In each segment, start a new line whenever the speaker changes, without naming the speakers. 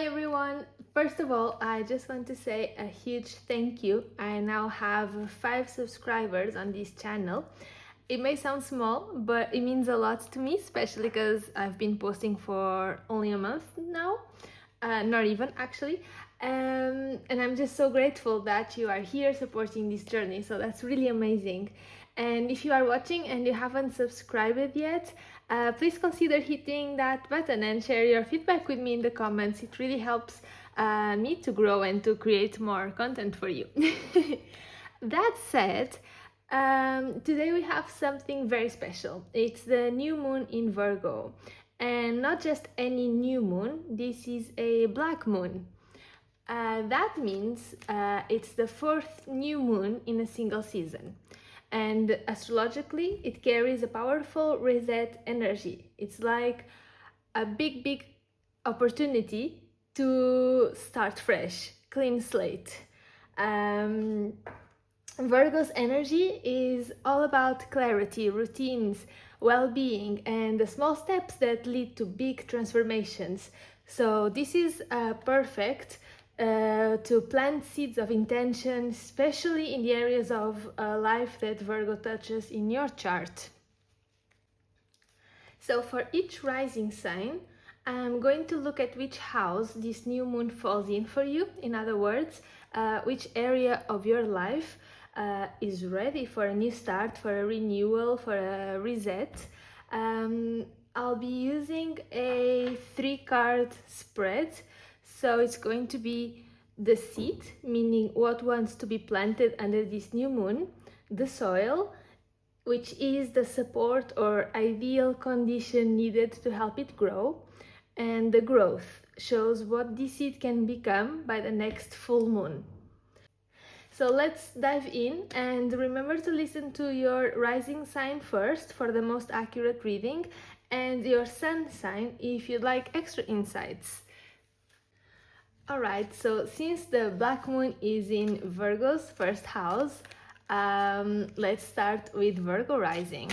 Hi everyone! First of all, I just want to say a huge thank you. I now have 5 subscribers on this channel. It may sound small, but it means a lot to me, especially because I've been posting for only a month now. Not even actually. And I'm just so grateful that you are here supporting this journey, so that's really amazing. And if you are watching and you haven't subscribed yet, please consider hitting that button and share your feedback with me in the comments. It really helps me to grow and to create more content for you. That said, today we have something very special. It's the new moon in Virgo. And not just any new moon, this is a black moon. That means it's the 4th new moon in a single season. And astrologically, it carries a powerful reset energy. It's like a big opportunity to start fresh, clean slate. Virgo's energy is all about clarity, routines, well-being, and the small steps that lead to big transformations. So this is perfect to plant seeds of intention, especially in the areas of life that Virgo touches in your chart. So for each rising sign, I'm going to look at which house this new moon falls in for you. In other words, which area of your life is ready for a new start, for a renewal, for a reset. I'll be using a 3-card spread. So it's going to be the seed, meaning what wants to be planted under this new moon, the soil, which is the support or ideal condition needed to help it grow, and the growth shows what this seed can become by the next full moon. So let's dive in, and remember to listen to your rising sign first for the most accurate reading, and your sun sign if you'd like extra insights. Alright, so since the black moon is in Virgo's first house, let's start with Virgo Rising.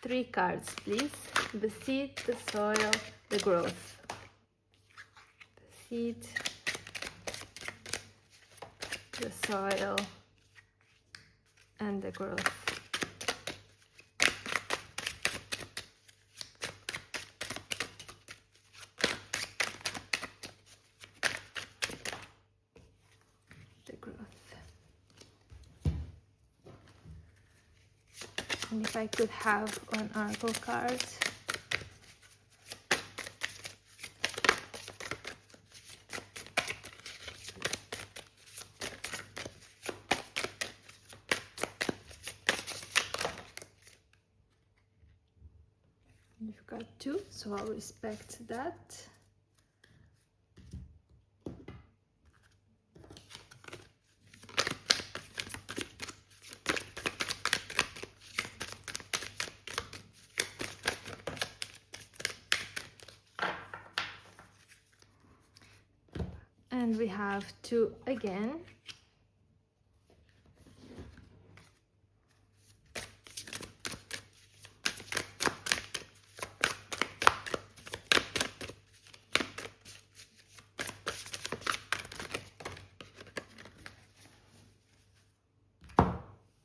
3 cards, please. The seed, the soil, the growth. The seed, the soil, and the growth. And if I could have an oracle card. You've got 2, so I'll respect that. And we have 2 again.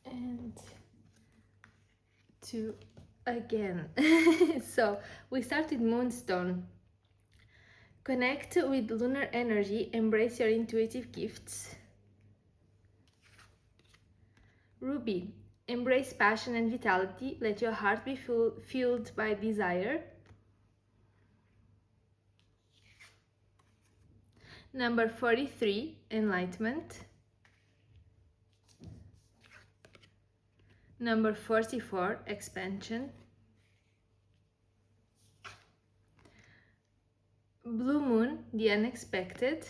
And 2 again. So we start with Moonstone. Connect with lunar energy, embrace your intuitive gifts. Ruby, embrace passion and vitality, let your heart be fueled by desire. Number 43, Enlightenment. Number 44, Expansion. Blue Moon, the unexpected.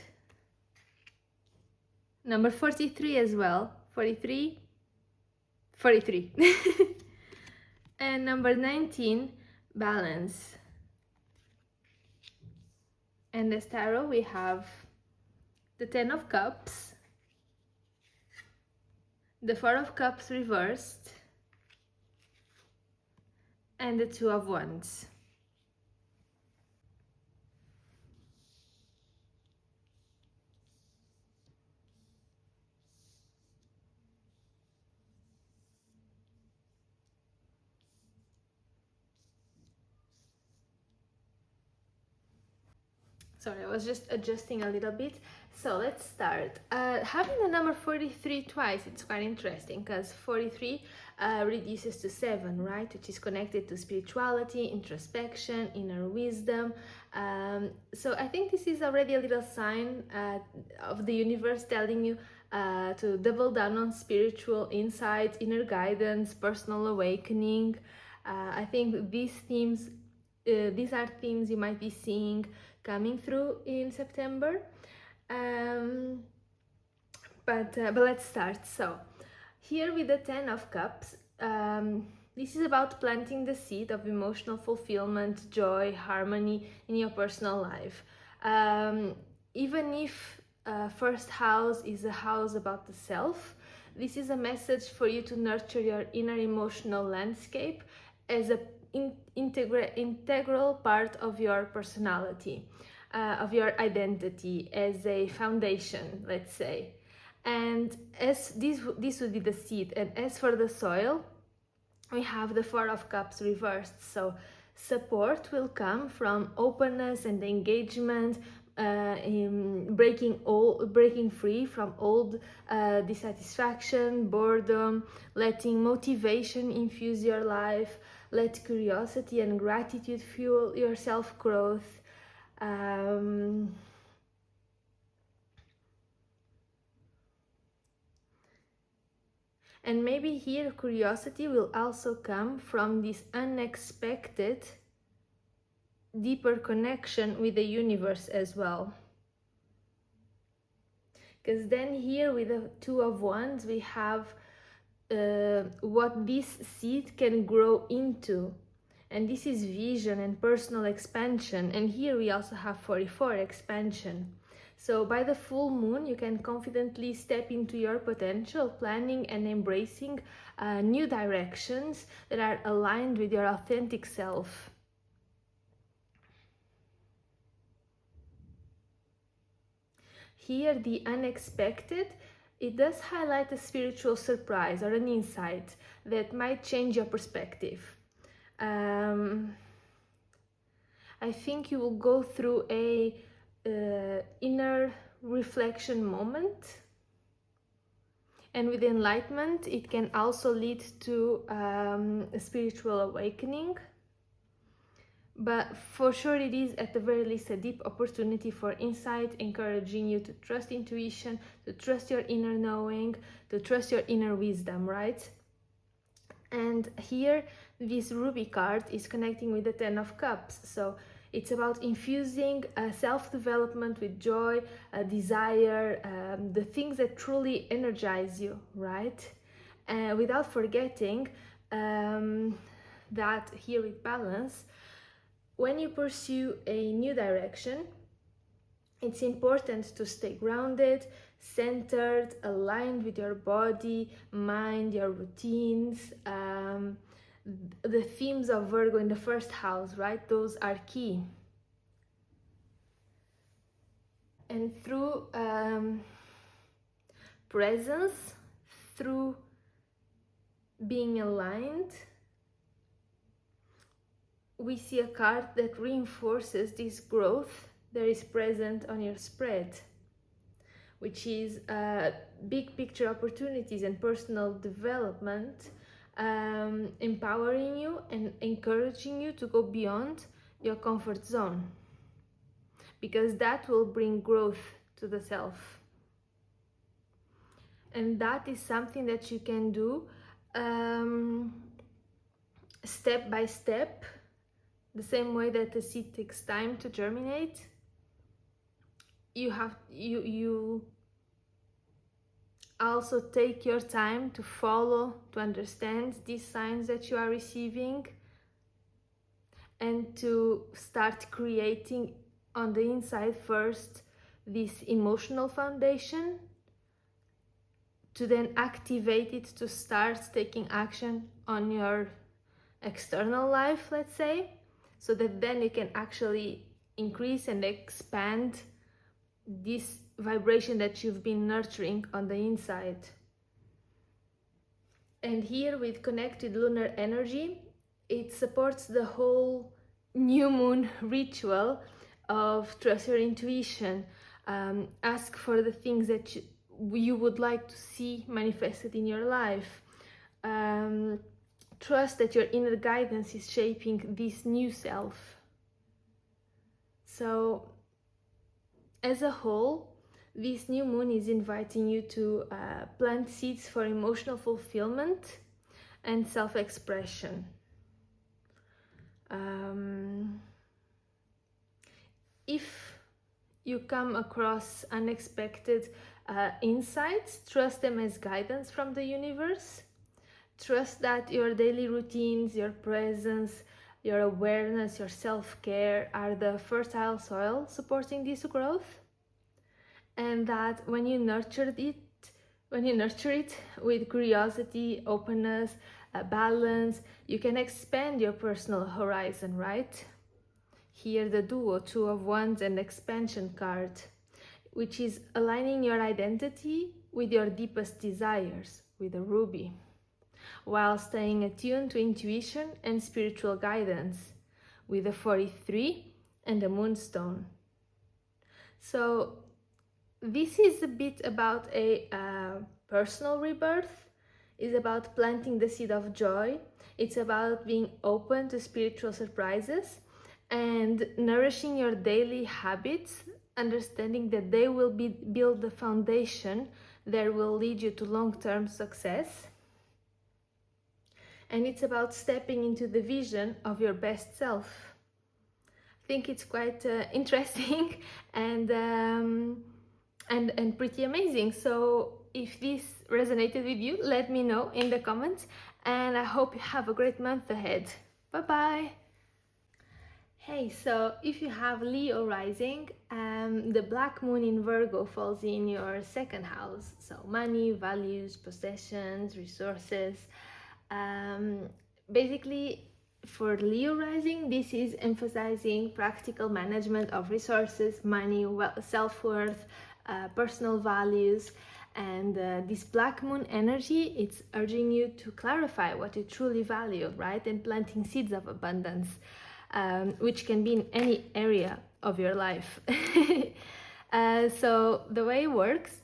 Number 43 as well. 43. And number 19, Balance. And as tarot we have the 10 of Cups, the 4 of Cups reversed, and the 2 of Wands. Sorry, I was just adjusting a little bit. So let's start. Having the number 43 twice, it's quite interesting because 43 reduces to 7, right? Which is connected to spirituality, introspection, inner wisdom. So I think this is already a little sign of the universe telling you to double down on spiritual insights, inner guidance, personal awakening. I think these are themes you might be seeing coming through in September. But let's start. So here with the 10 of Cups, this is about planting the seed of emotional fulfillment, joy, harmony in your personal life. Even if first house is a house about the self, this is a message for you to nurture your inner emotional landscape as a integral part of your personality, of your identity, as a foundation, let's say. And as this would be the seed, and as for the soil, we have the 4 of Cups reversed. So support will come from openness and engagement, in breaking free from old dissatisfaction, boredom, letting motivation infuse your life, let curiosity and gratitude fuel your self-growth. And maybe here curiosity will also come from this unexpected, deeper connection with the universe as well. Because then here with the 2 of Wands, we have what this seed can grow into. And this is vision and personal expansion. And here we also have 44, expansion. So by the full moon, you can confidently step into your potential, planning and embracing new directions that are aligned with your authentic self. Here, the unexpected, it does highlight a spiritual surprise or an insight that might change your perspective. I think you will go through a inner reflection moment, and with enlightenment it can also lead to a spiritual awakening. But for sure it is at the very least a deep opportunity for insight, encouraging you to trust intuition, to trust your inner knowing, to trust your inner wisdom, right? And here this ruby card is connecting with the 10 of Cups. So it's about infusing self-development with joy, desire, the things that truly energize you, right? Without forgetting that here with balance, when you pursue a new direction, it's important to stay grounded, centered, aligned with your body, mind, your routines. The themes of Virgo in the first house, right? Those are key. And through presence, through being aligned, we see a card that reinforces this growth that is present on your spread, which is big picture opportunities and personal development, empowering you and encouraging you to go beyond your comfort zone, because that will bring growth to the self. And that is something that you can do step by step. The same way that the seed takes time to germinate, you also take your time to follow, to understand these signs that you are receiving, and to start creating on the inside first this emotional foundation, to then activate it to start taking action on your external life, let's say, so that then you can actually increase and expand this vibration that you've been nurturing on the inside. And here with connected lunar energy, it supports the whole new moon ritual of trust your intuition, ask for the things that you would like to see manifested in your life. Trust that your inner guidance is shaping this new self. So, as a whole, this new moon is inviting you to plant seeds for emotional fulfillment and self-expression. If you come across unexpected insights, trust them as guidance from the universe. Trust that your daily routines, your presence, your awareness, your self-care are the fertile soil supporting this growth. And that when you nurture it with curiosity, openness, balance, you can expand your personal horizon, right? Here the duo, Two of Wands and Expansion card, which is aligning your identity with your deepest desires, with a ruby, while staying attuned to intuition and spiritual guidance, with a 43 and a moonstone. So this is a bit about a personal rebirth. It's about planting the seed of joy. It's about being open to spiritual surprises and nourishing your daily habits, understanding that they will build the foundation that will lead you to long-term success. And it's about stepping into the vision of your best self. I think it's quite interesting and pretty amazing. So if this resonated with you, let me know in the comments, and I hope you have a great month ahead. Bye bye. Hey, so if you have Leo rising, the black moon in Virgo falls in your second house, so money, values, possessions, resources. Basically, for Leo rising, this is emphasizing practical management of resources, money, self-worth, personal values. And this black moon energy, it's urging you to clarify what you truly value, right? And planting seeds of abundance, which can be in any area of your life. So the way it works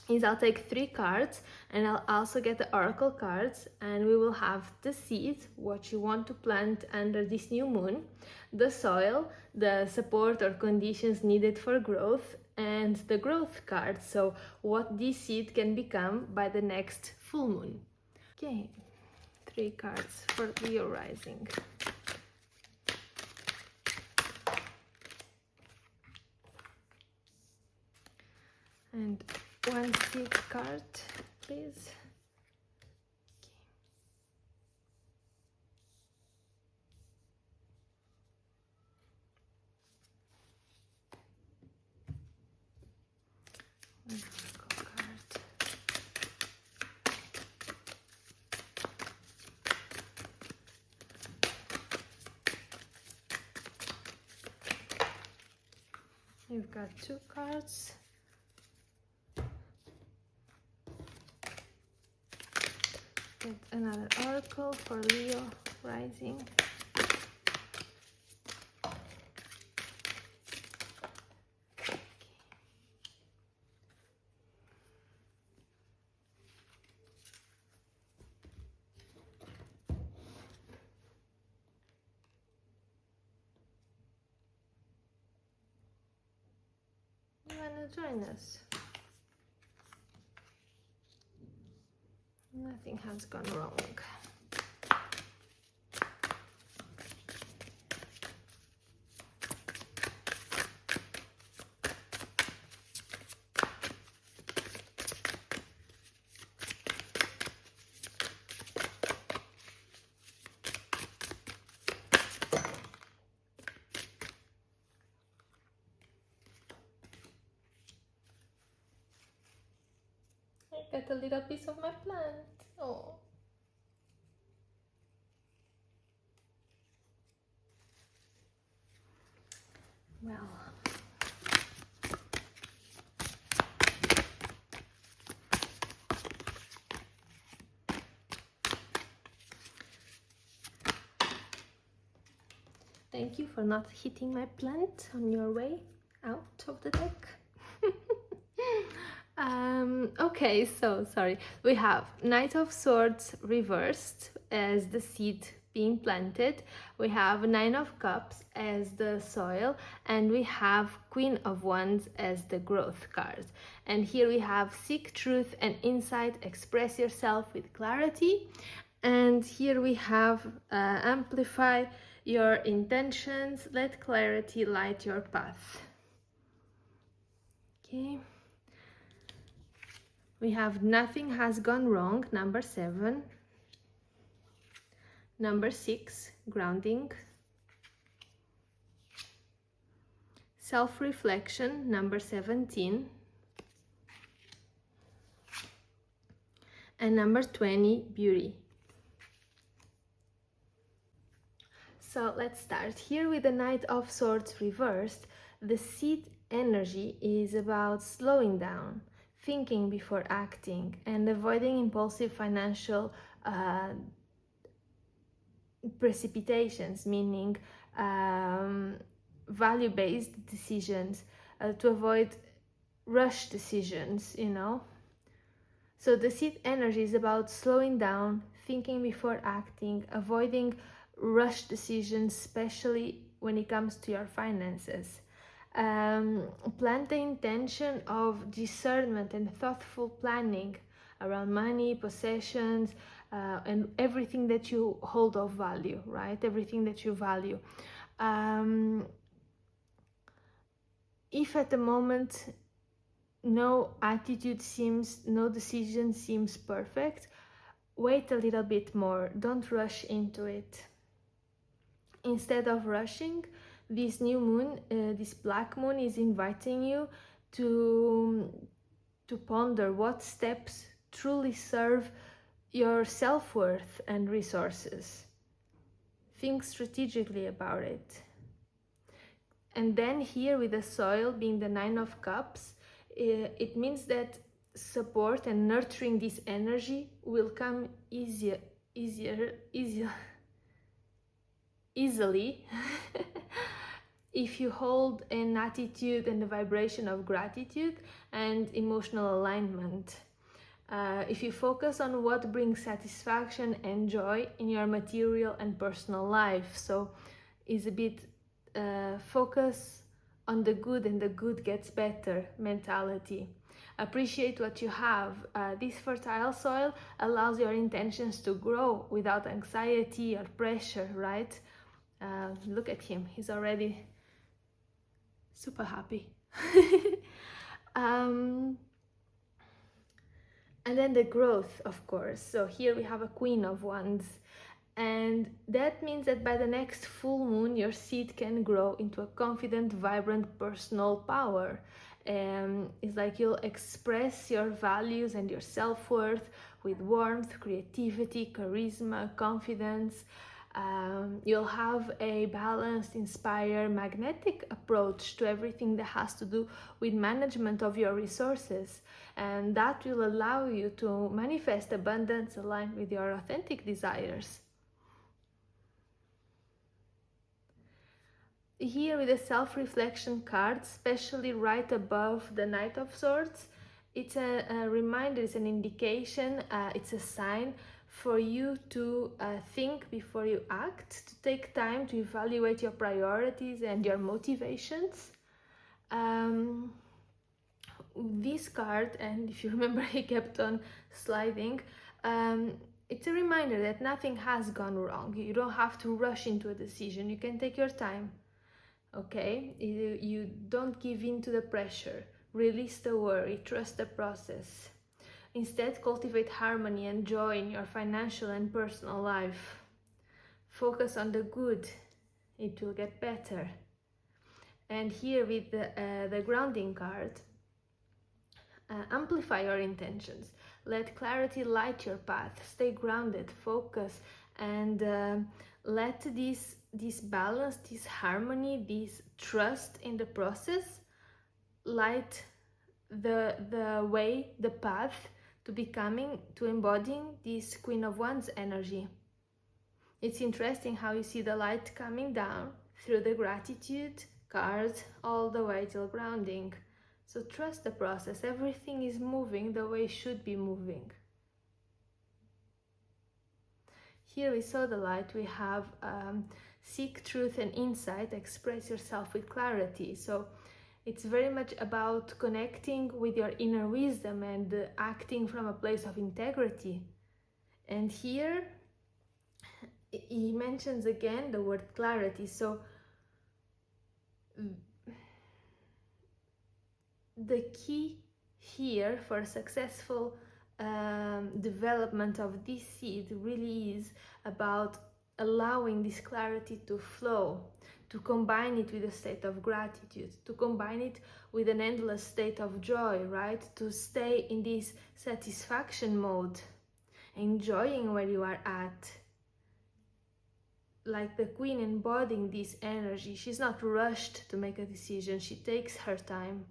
is I'll take 3 cards, and I'll also get the oracle cards, and we will have the seeds, what you want to plant under this new moon, the soil, the support or conditions needed for growth, and the growth card, so what this seed can become by the next full moon. Okay, 3 cards for Leo rising. And 1 seed card, please. Okay. You've got 2 cards. Get another oracle for Leo rising. You wanna join us? Nothing has gone wrong. I got a little piece of my plant. Oh. Well. Thank you for not hitting my plant on your way out of the deck. Okay, so sorry. We have Knight of Swords reversed as the seed being planted. We have Nine of Cups as the soil, and we have Queen of Wands as the growth card. And here we have seek truth and insight, express yourself with clarity. And here we have amplify your intentions, let clarity light your path. Okay. We have nothing has gone wrong, number 7. Number 6, grounding. Self-reflection, number 17. And number 20, beauty. So let's start here with the Knight of Swords reversed. The seed energy is about slowing down, thinking before acting, and avoiding impulsive financial precipitations, meaning value-based decisions, to avoid rush decisions, you know. So the seed energy is about slowing down, thinking before acting, avoiding rush decisions, especially when it comes to your finances. Plant the intention of discernment and thoughtful planning around money, possessions, and everything that you hold of value, right? Everything that you value. If at the moment no decision seems perfect, wait a little bit more. Don't rush into it. Instead of rushing, this new moon, this black moon, is inviting you to ponder what steps truly serve your self-worth and resources. Think strategically about it. And then here with the soil being the Nine of Cups, it means that support and nurturing this energy will come easily if you hold an attitude and a vibration of gratitude and emotional alignment. If you focus on what brings satisfaction and joy in your material and personal life, so is a bit focus on the good, and the good gets better mentality. Appreciate what you have. This fertile soil allows your intentions to grow without anxiety or pressure, right? Look at him, he's already super happy. And then the growth, of course. So here we have a Queen of Wands, and that means that by the next full moon your seed can grow into a confident, vibrant personal power. It's like you'll express your values and your self-worth with warmth, creativity, charisma, confidence. You'll have a balanced, inspired, magnetic approach to everything that has to do with management of your resources, and that will allow you to manifest abundance aligned with your authentic desires. Here with the self-reflection card, especially right above the Knight of Swords, it's a reminder, it's an indication, it's a sign for you to think before you act, to take time to evaluate your priorities and your motivations. This card, and if you remember, he kept on sliding, it's a reminder that nothing has gone wrong. You don't have to rush into a decision. You can take your time. Okay, you don't give in to the pressure, release the worry, trust the process. Instead, cultivate harmony and joy in your financial and personal life. Focus on the good, it will get better. And here with the grounding card, amplify your intentions. Let clarity light your path. Stay grounded, focus, and let this balance, this harmony, this trust in the process light the way, the path to embodying this Queen of Wands energy. It's interesting how you see the light coming down, through the gratitude card all the way till grounding. So trust the process. Everything is moving the way it should be moving. Here we saw the light. We have seek truth and insight, express yourself with clarity. So it's very much about connecting with your inner wisdom and acting from a place of integrity. And here he mentions again the word clarity. So the key here for a successful development of this seed really is about allowing this clarity to flow, to combine it with a state of gratitude, to combine it with an endless state of joy, right? To stay in this satisfaction mode, enjoying where you are at. Like the queen embodying this energy, she's not rushed to make a decision, she takes her time.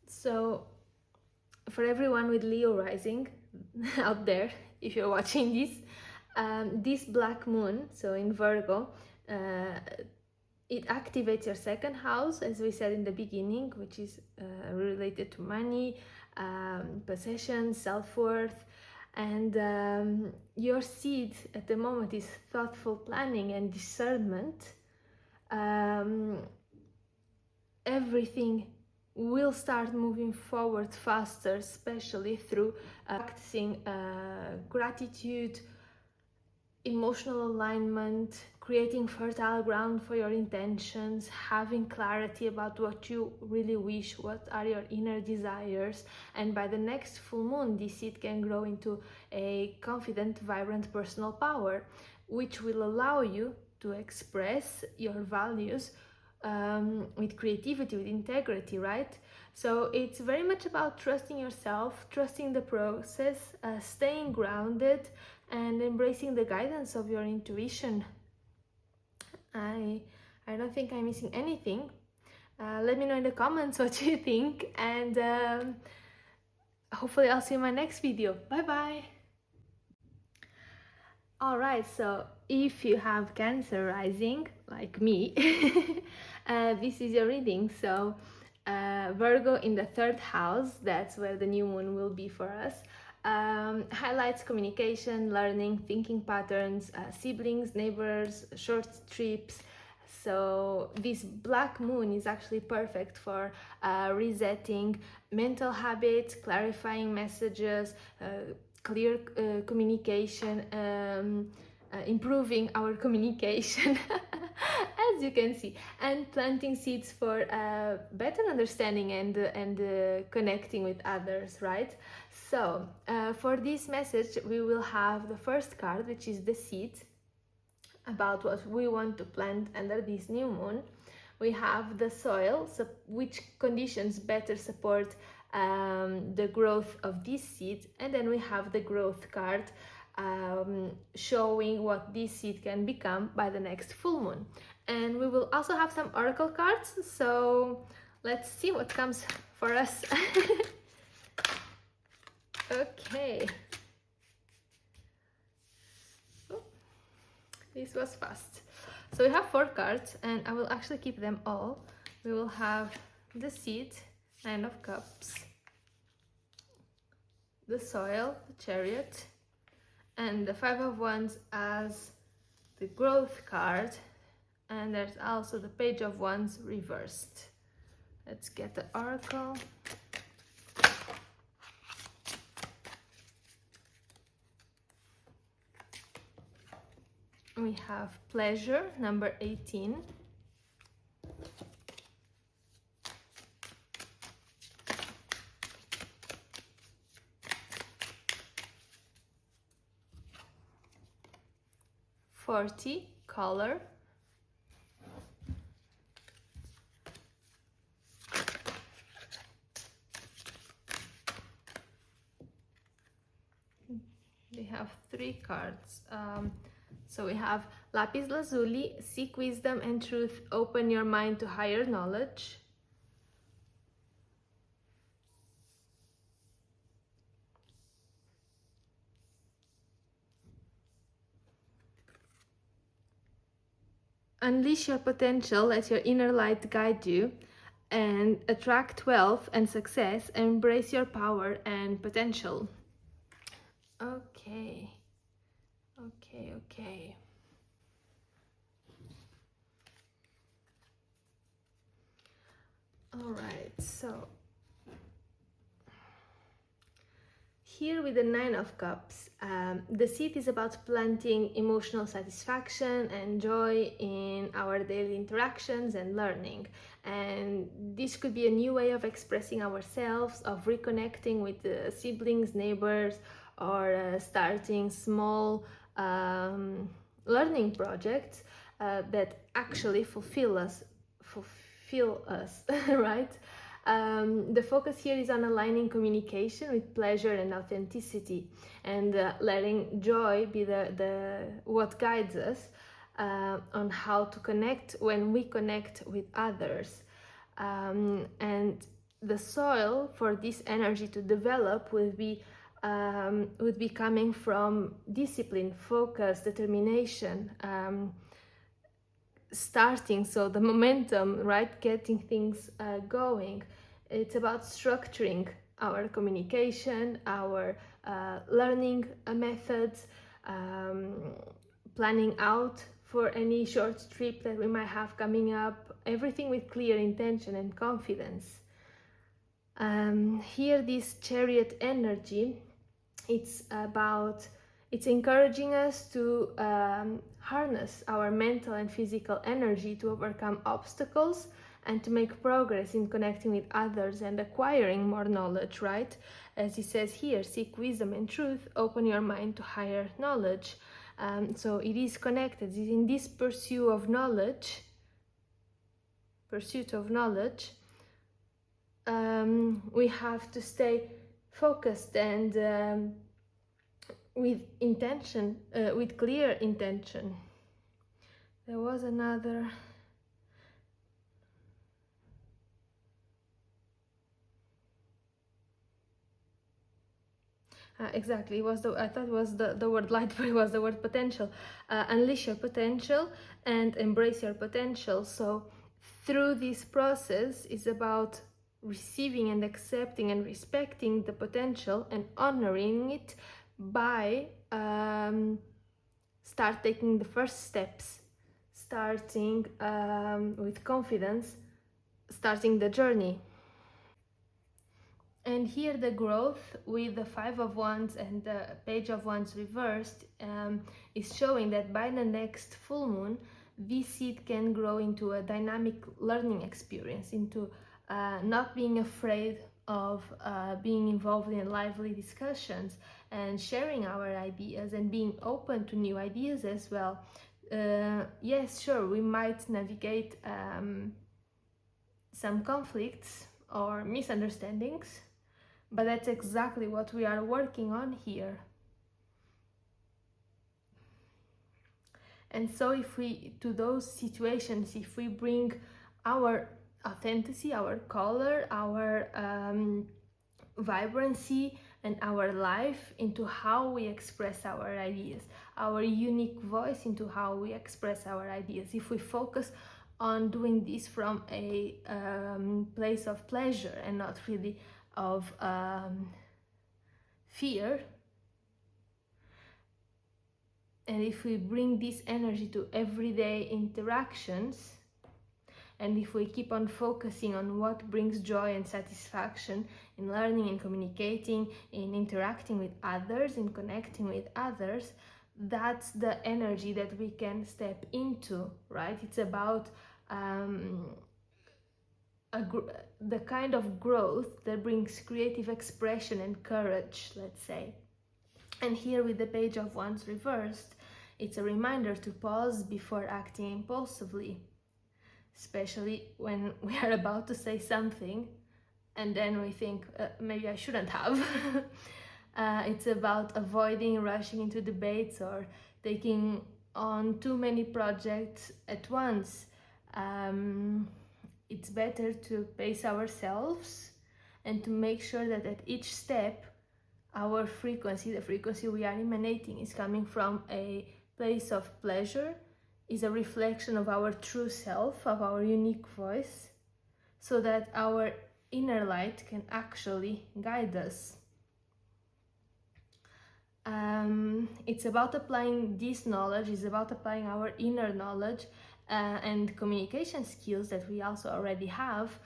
So for everyone with Leo rising out there, if you're watching this black moon, so in Virgo, it activates your second house, as we said in the beginning, which is related to money, possessions, self-worth, and your seed at the moment is thoughtful planning and discernment. Everything will start moving forward faster, especially through practicing gratitude, emotional alignment, creating fertile ground for your intentions, having clarity about what you really wish, what are your inner desires. And by the next full moon, this seed can grow into a confident, vibrant personal power, which will allow you to express your values with creativity, with integrity, right? So it's very much about trusting yourself, trusting the process, staying grounded, and embracing the guidance of your intuition. I don't think I'm missing anything. Let me know in the comments what you think, and hopefully I'll see you in my next video. Bye bye. Alright, so if you have Cancer rising, like me, this is your reading. So Virgo in the 3rd house, that's where the new moon will be for us, highlights communication, learning, thinking patterns, siblings, neighbors, short trips. So this black moon is actually perfect for resetting mental habits, clarifying messages, clear communication, improving our communication, as you can see, and planting seeds for better understanding and connecting with others, right? So for this message, we will have the first card, which is the seed, about what we want to plant under this new moon. We have the soil, so which conditions better support the growth of this seed, and then we have the growth card, showing what this seed can become by the next full moon. And we will also have some oracle cards, so let's see what comes for us. Okay. Oh, this was fast. So we have 4 cards, and I will actually keep them all. We will have the seed, 9 of Cups, the soil, the Chariot, and the 5 of Wands as the growth card, and there's also the Page of Wands reversed. Let's get the oracle. We have pleasure, number 18. $40, color. We have 3 cards. So we have Lapis Lazuli, seek wisdom and truth, open your mind to higher knowledge. Unleash your potential, let your inner light guide you, and attract wealth and success. Embrace your power and potential. Okay. All right, so here with the Nine of Cups, the seed is about planting emotional satisfaction and joy in our daily interactions and learning. And this could be a new way of expressing ourselves, of reconnecting with siblings, neighbors, or starting small learning projects that actually fulfill us, right? The focus here is on aligning communication with pleasure and authenticity, and letting joy be the what guides us on how to connect when we connect with others. And the soil for this energy to develop would be coming from discipline, focus, determination, starting, so the momentum, right, getting things going. It's about structuring our communication, our learning methods, planning out for any short trip that we might have coming up, everything with clear intention and confidence. Here, this Chariot energy, it's encouraging us to harness our mental and physical energy to overcome obstacles and to make progress in connecting with others and acquiring more knowledge, right? As it says here, seek wisdom and truth, open your mind to higher knowledge. So it is connected. It's in this pursuit of knowledge, we have to stay focused and with intention, with clear intention. There was another. Exactly, it was I thought it was the word light, but it was the word potential. Unleash your potential and embrace your potential. So through this process is about receiving and accepting and respecting the potential and honoring it by start taking the first steps, starting with confidence, starting the journey. And here the growth with the Five of Wands and the Page of Wands reversed is showing that by the next full moon, this seed can grow into a dynamic learning experience, into not being afraid of being involved in lively discussions and sharing our ideas and being open to new ideas as well. Yes, sure, we might navigate some conflicts or misunderstandings, but that's exactly what we are working on here. And so if we, to those situations, if we bring our authenticity, our color, our vibrancy and our life into how we express our ideas, our unique voice into how we express our ideas, if we focus on doing this from a place of pleasure and not really of fear, and if we bring this energy to everyday interactions, and if we keep on focusing on what brings joy and satisfaction in learning and communicating, in interacting with others, in connecting with others, that's the energy that we can step into, right? It's about the kind of growth that brings creative expression and courage, let's say. And here with the Page of Wands reversed, it's a reminder to pause before acting impulsively, especially when we are about to say something and then we think maybe I shouldn't have. It's about avoiding rushing into debates or taking on too many projects at once. It's better to pace ourselves and to make sure that at each step our frequency, the frequency we are emanating, is coming from a place of pleasure is a reflection of our true self, of our unique voice, so that our inner light can actually guide us. It's about applying this knowledge, it's about applying our inner knowledge and communication skills that we also already have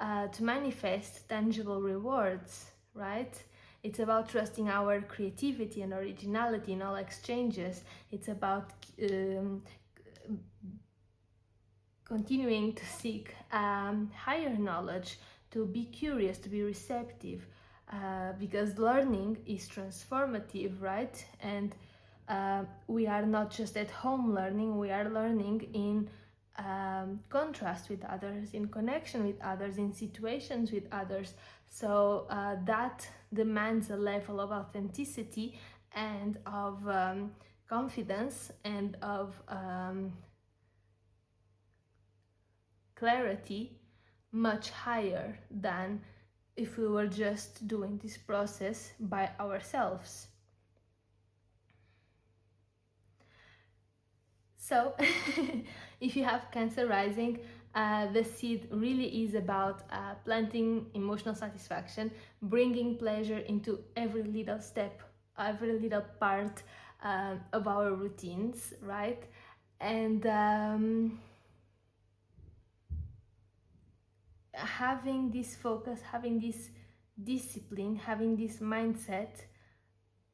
to manifest tangible rewards, right? It's about trusting our creativity and originality in all exchanges. It's about continuing to seek higher knowledge, to be curious, to be receptive, because learning is transformative, right? And we are not just at home learning, we are learning in contrast with others, in connection with others, in situations with others. So that demands a level of authenticity and of confidence and of clarity much higher than if we were just doing this process by ourselves. So if you have Cancer rising, the seed really is about planting emotional satisfaction, bringing pleasure into every little step, every little part of our routines, right? And having this focus, having this discipline, having this mindset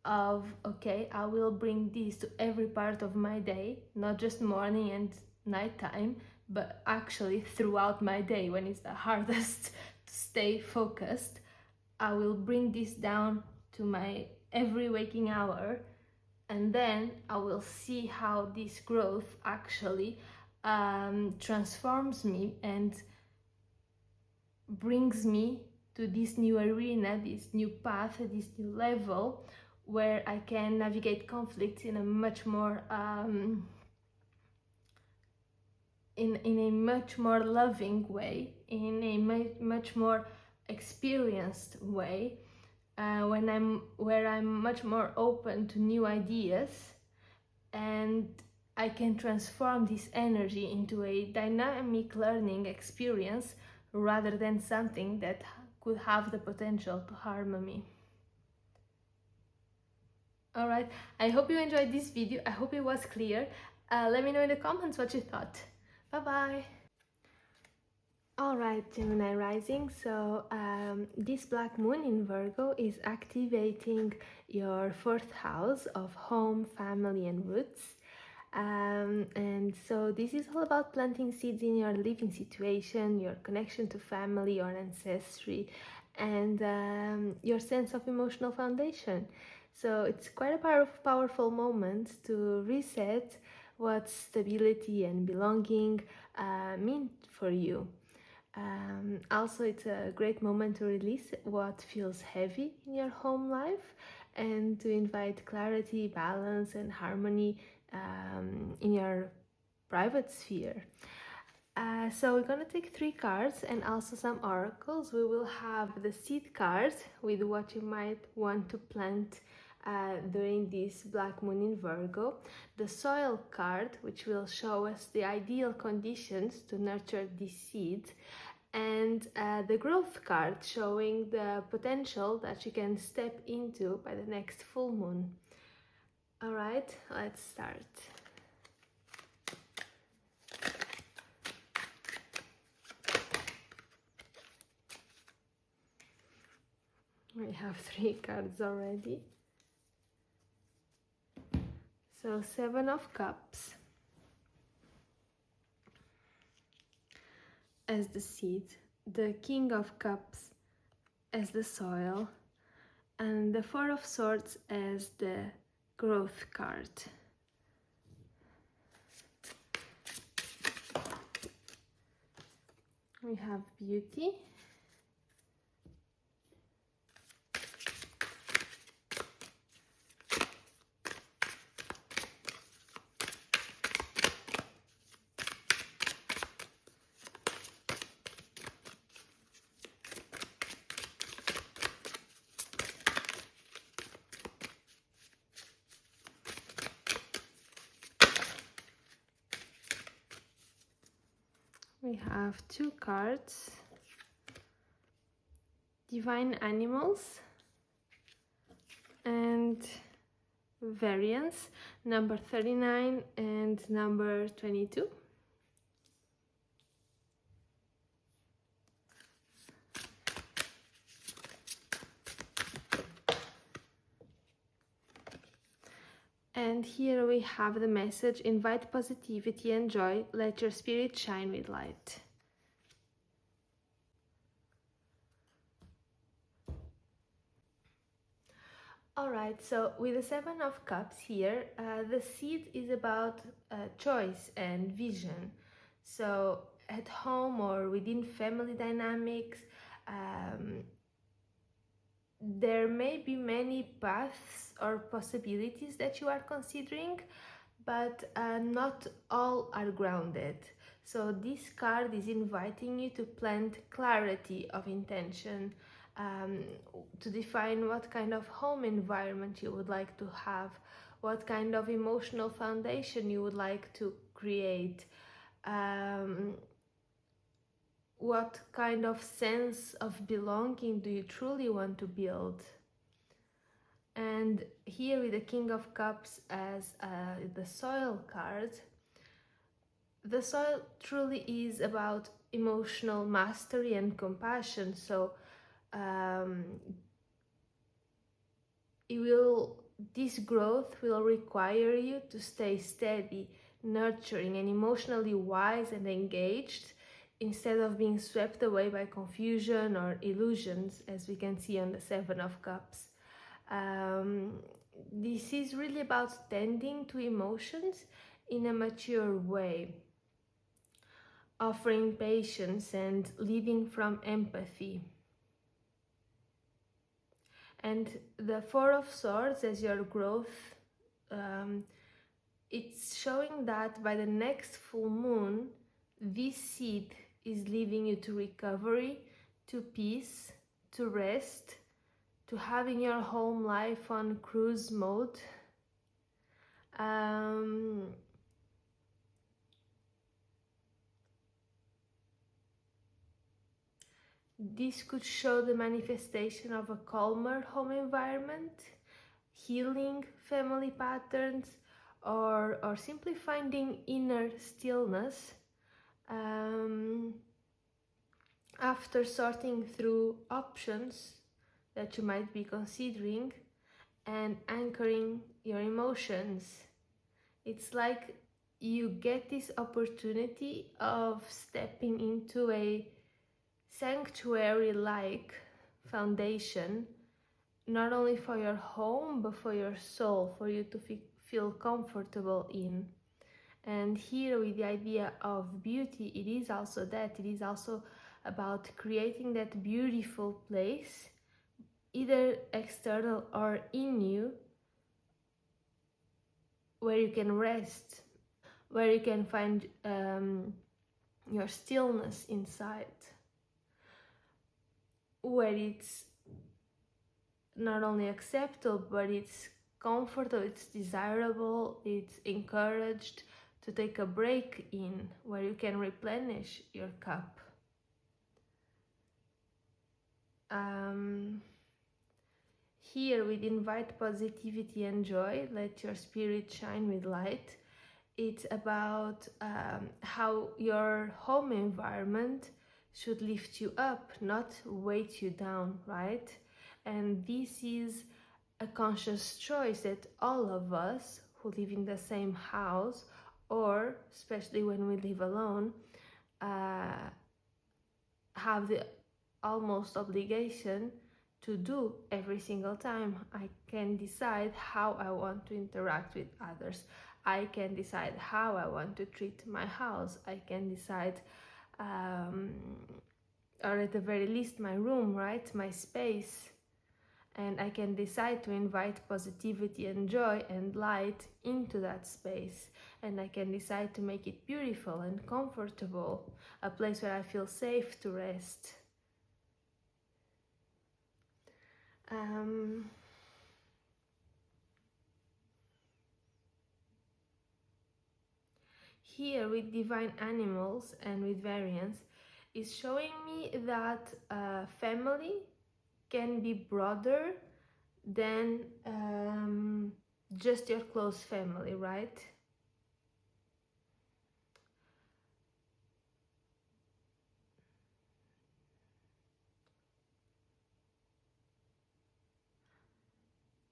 of, okay, I will bring this to every part of my day, not just morning and nighttime, but actually throughout my day when it's the hardest to stay focused. I will bring this down to my every waking hour, and then I will see how this growth actually transforms me and brings me to this new arena, this new path, this new level where I can navigate conflicts in a much more in a much more loving way, in a much more experienced way, where I'm much more open to new ideas, and I can transform this energy into a dynamic learning experience rather than something that could have the potential to harm me. Alright, I hope you enjoyed this video. I hope it was clear. Let me know in the comments what you thought. Bye bye! Alright, Gemini Rising, so this black moon in Virgo is activating your 4th house of home, family and roots. And so this is all about planting seeds in your living situation, your connection to family, your ancestry, and your sense of emotional foundation. So it's quite a powerful moment to reset what stability and belonging mean for you. Also, it's a great moment to release what feels heavy in your home life and to invite clarity, balance and harmony in your private sphere. So we're gonna take 3 cards and also some oracles. We will have the seed card with what you might want to plant during this black moon in Virgo, the soil card, which will show us the ideal conditions to nurture these seeds, and the growth card showing the potential that you can step into by the next full moon. Alright, let's start. We have 3 cards already. So 7 of Cups as the seed, the King of Cups as the soil, and the 4 of Swords as the growth card. We have beauty, we have two cards. Divine Animals and Variance, number 39 and number 22. And here we have the message: invite positivity and joy, let your spirit shine with light. Alright, so with the Seven of Cups here, the seed is about choice and vision. So at home or within family dynamics, there may be many paths or possibilities that you are considering, but not all are grounded. So this card is inviting you to plant clarity of intention, to define what kind of home environment you would like to have, what kind of emotional foundation you would like to create, what kind of sense of belonging do you truly want to build. And here with the King of Cups as the soil card, the soil truly is about emotional mastery and compassion. So this growth will require you to stay steady, nurturing, and emotionally wise and engaged, instead of being swept away by confusion or illusions, as we can see on the Seven of Cups. This is really about tending to emotions in a mature way, offering patience and leading from empathy. And the Four of Swords as your growth, it's showing that by the next full moon, this seed is leading you to recovery, to peace, to rest, to having your home life on cruise mode. This could show the manifestation of a calmer home environment, healing family patterns, or simply finding inner stillness after sorting through options that you might be considering and anchoring your emotions. It's like you get this opportunity of stepping into a sanctuary-like foundation, not only for your home but for your soul, for you to feel comfortable in. And here with the idea of beauty, it is also about creating that beautiful place, either external or in you, where you can rest, where you can find your stillness inside, where it's not only acceptable, but it's comfortable, it's desirable, it's encouraged to take a break in, where you can replenish your cup. Here with invite positivity and joy, let your spirit shine with light. It's about how your home environment should lift you up, not weight you down, right? And this is a conscious choice that all of us who live in the same house, or especially when we live alone, have the almost obligation to do every single time. I can decide how I want to interact with others. I can decide how I want to treat my house. I can decide, or at the very least, my room, right? My space. And I can decide to invite positivity and joy and light into that space. And I can decide to make it beautiful and comfortable, a place where I feel safe to rest. here with divine animals and with variance is showing me that family can be broader than just your close family, right?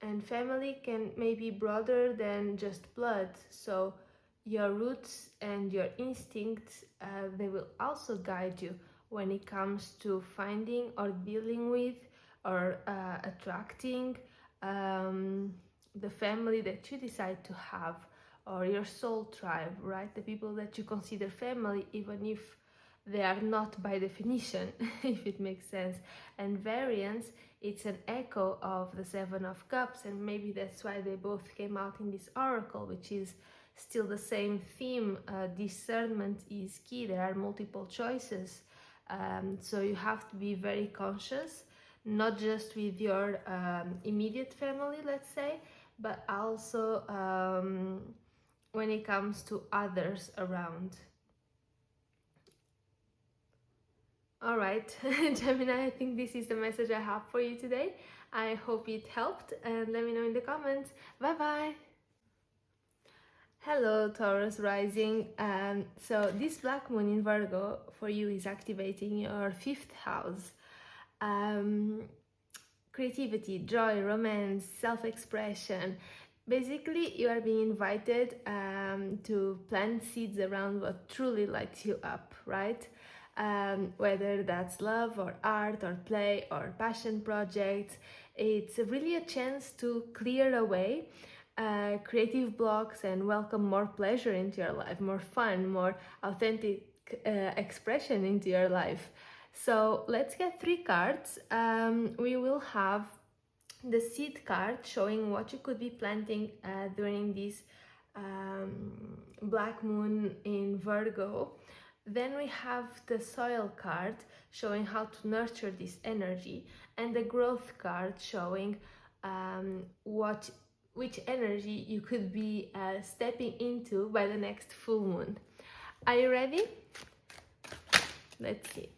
And family can maybe broader than just blood, so your roots and your instincts, they will also guide you when it comes to finding or dealing with or attracting the family that you decide to have, or your soul tribe, right? The people that you consider family, even if they are not by definition, if it makes sense. And variance, it's an echo of the Seven of Cups, and maybe that's why they both came out in this oracle, which is still the same theme. Discernment is key. There are multiple choices, so you have to be very conscious, not just with your immediate family, let's say, but also when it comes to others around. All right, Gemini, I think this is the message I have for you today. I hope it helped, and let me know in the comments. Bye bye. Hello, Taurus Rising. So this black moon in Virgo for you is activating your 5th house. Creativity, joy, romance, self-expression. Basically, you are being invited to plant seeds around what truly lights you up, right? Whether that's love or art or play or passion projects, it's really a chance to clear away creative blocks and welcome more pleasure into your life, more fun, more authentic expression into your life. So let's get 3 cards. We will have the seed card showing what you could be planting during this black moon in Virgo. Then we have the soil card showing how to nurture this energy, and the growth card showing which energy you could be stepping into by the next full moon. Are you ready? Let's see.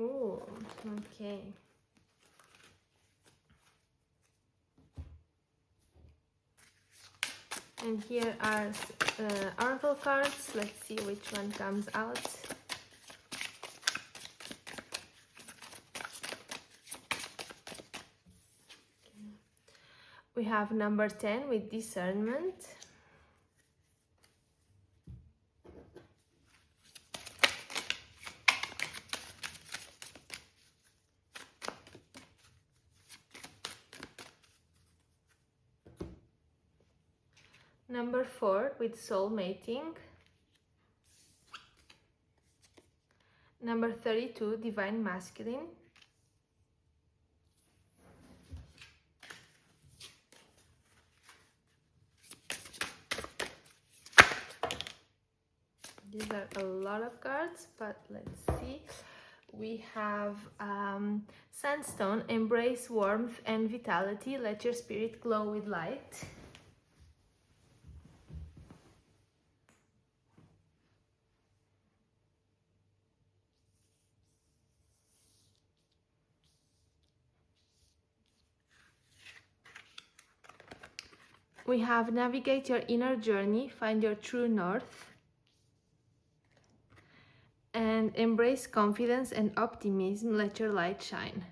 Oh, okay. And here are oracle cards. Let's see which one comes out. We have number 10 with discernment. Number 4 with soul mating. Number 32, divine masculine. These are a lot of cards, but let's see. We have Sandstone, embrace warmth and vitality, let your spirit glow with light. We have navigate your inner journey, find your true north, and embrace confidence and optimism, let your light shine.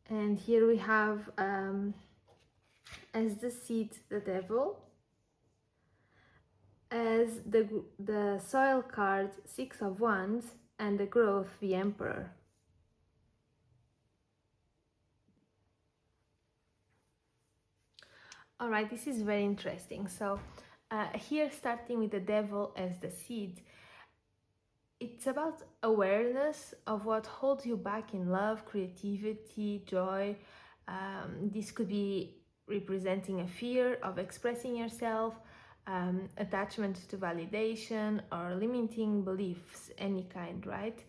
And here we have as the seed the devil, as the soil card 6 of Wands, and the growth the Emperor. All right, this is very interesting. So here, starting with the devil as the seed, it's about awareness of what holds you back in love, creativity, joy. This could be representing a fear of expressing yourself, attachment to validation, or limiting beliefs, any kind, right?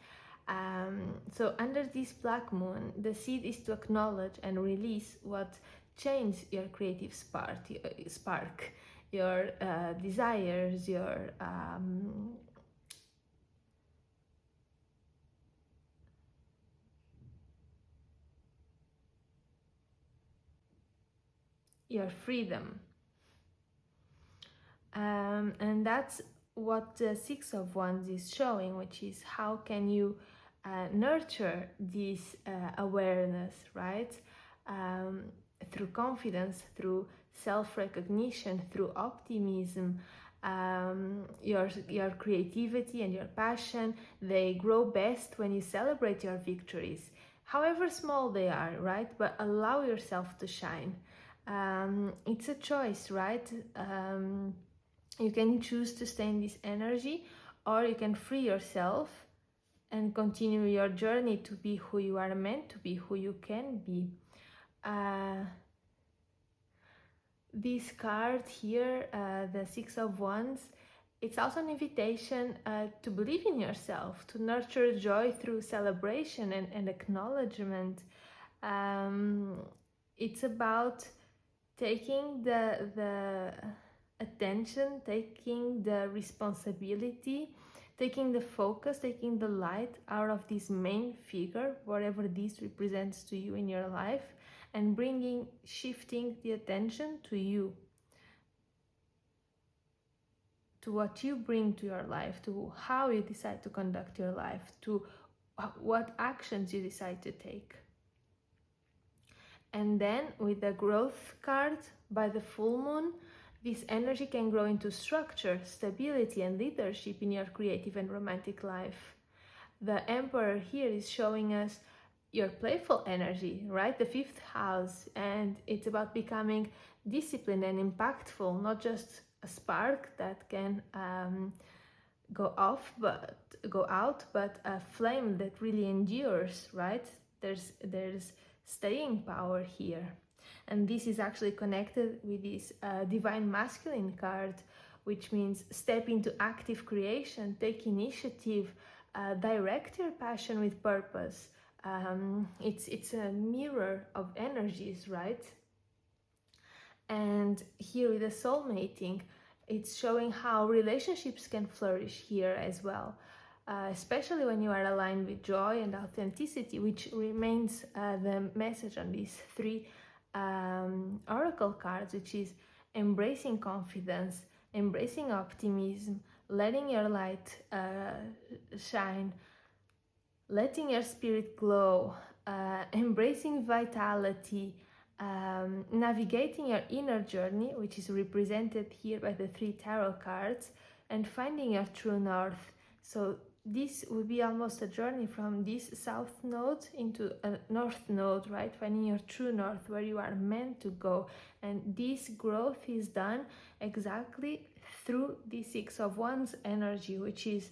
So under this black moon, the seed is to acknowledge and release what changed your creative spark, your desires, your freedom. And that's what the 6 of Wands is showing, which is how can you nurture this awareness, right? Through confidence, through self-recognition, through optimism. Your creativity and your passion, they grow best when you celebrate your victories, however small they are, right? But allow yourself to shine. It's a choice, right? You can choose to stay in this energy, or you can free yourself and continue your journey to be who you are meant to be, who you can be. This card here, the 6 of Wands, it's also an invitation to believe in yourself, to nurture joy through celebration and acknowledgement. It's about taking the attention, taking the responsibility, taking the focus, taking the light out of this main figure, whatever this represents to you in your life, and shifting the attention to you, to what you bring to your life, to how you decide to conduct your life, to what actions you decide to take. And then with the growth card by the full moon, this energy can grow into structure, stability, and leadership in your creative and romantic life. The Emperor here is showing us your playful energy, right? The 5th house, and it's about becoming disciplined and impactful, not just a spark that can go out, but a flame that really endures, right? There's staying power here. And this is actually connected with this divine masculine card, which means step into active creation, take initiative, direct your passion with purpose. It's a mirror of energies, right? And here with the soul mating, it's showing how relationships can flourish here as well. Especially when you are aligned with joy and authenticity, which remains the message on these 3 oracle cards, which is embracing confidence, embracing optimism, letting your light shine, letting your spirit glow, embracing vitality, navigating your inner journey, which is represented here by the 3 tarot cards, and finding your true north. So this would be almost a journey from this south node into a north node, right? Finding your true north, where you are meant to go. And this growth is done exactly through the 6 of Wands energy, which is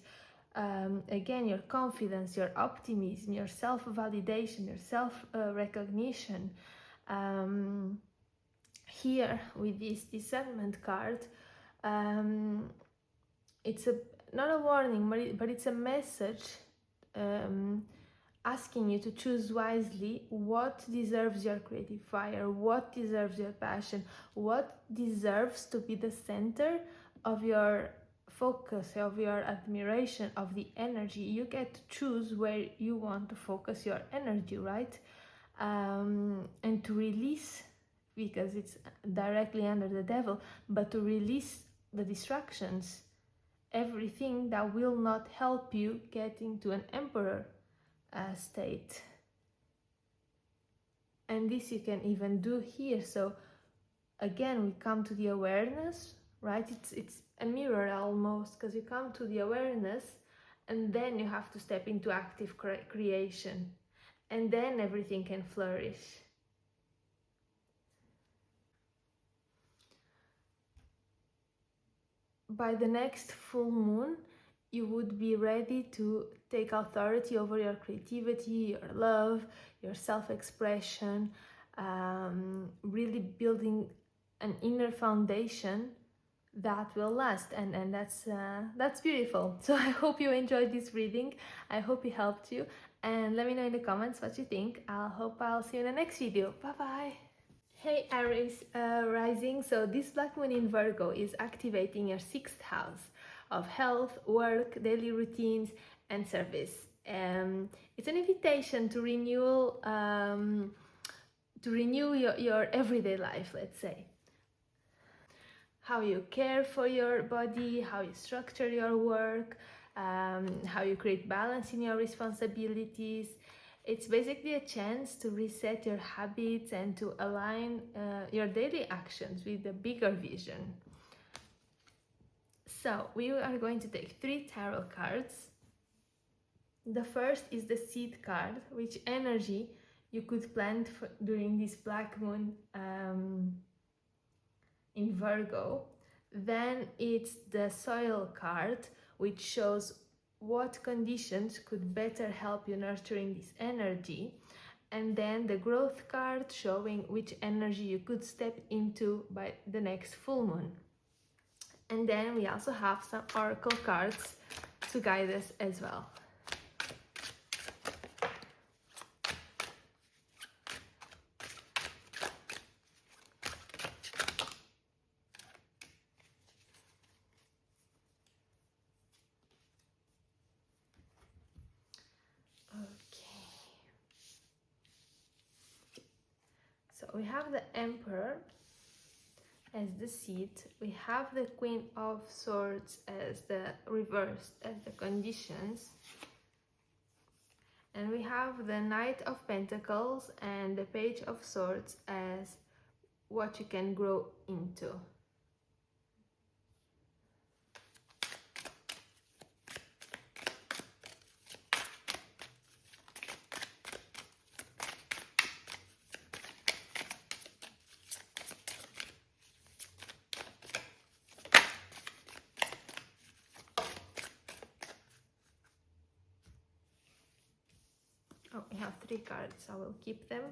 again your confidence, your optimism, your self-validation, your self-recognition. Here with this discernment card, it's not a warning, but it's a message asking you to choose wisely what deserves your creative fire, what deserves your passion, what deserves to be the center of your focus, of your admiration, of the energy. You get to choose where you want to focus your energy, right? and to release, because it's directly under the devil, but to release the distractions, everything that will not help you get into an emperor state. And this you can even do here. So again, we come to the awareness, right? It's a mirror almost, because you come to the awareness and then you have to step into active creation, and then everything can flourish. By the next full moon, you would be ready to take authority over your creativity, your love, your self-expression, really building an inner foundation that will last, and that's beautiful. So I hope you enjoyed this reading. I hope it helped you, and let me know in the comments what you think. I'll see you in the next video. Bye bye. Hey Aries Rising, so this black moon in Virgo is activating your 6th house of health, work, daily routines and service. It's an invitation to renew your everyday life, let's say. How you care for your body, how you structure your work, how you create balance in your responsibilities. It's basically a chance to reset your habits and to align your daily actions with the bigger vision. So we are going to take 3 tarot cards. The first is the seed card, which energy you could plant during this black moon in Virgo. Then it's the soil card, which shows what conditions could better help you nurturing this energy. And then the growth card, showing which energy you could step into by the next full moon. And then we also have some oracle cards to guide us as well. So we have the Emperor as the seed, we have the Queen of Swords as the reversed, as the conditions, and we have the Knight of Pentacles and the Page of Swords as what you can grow into. Oh, we have 3 cards, I will keep them.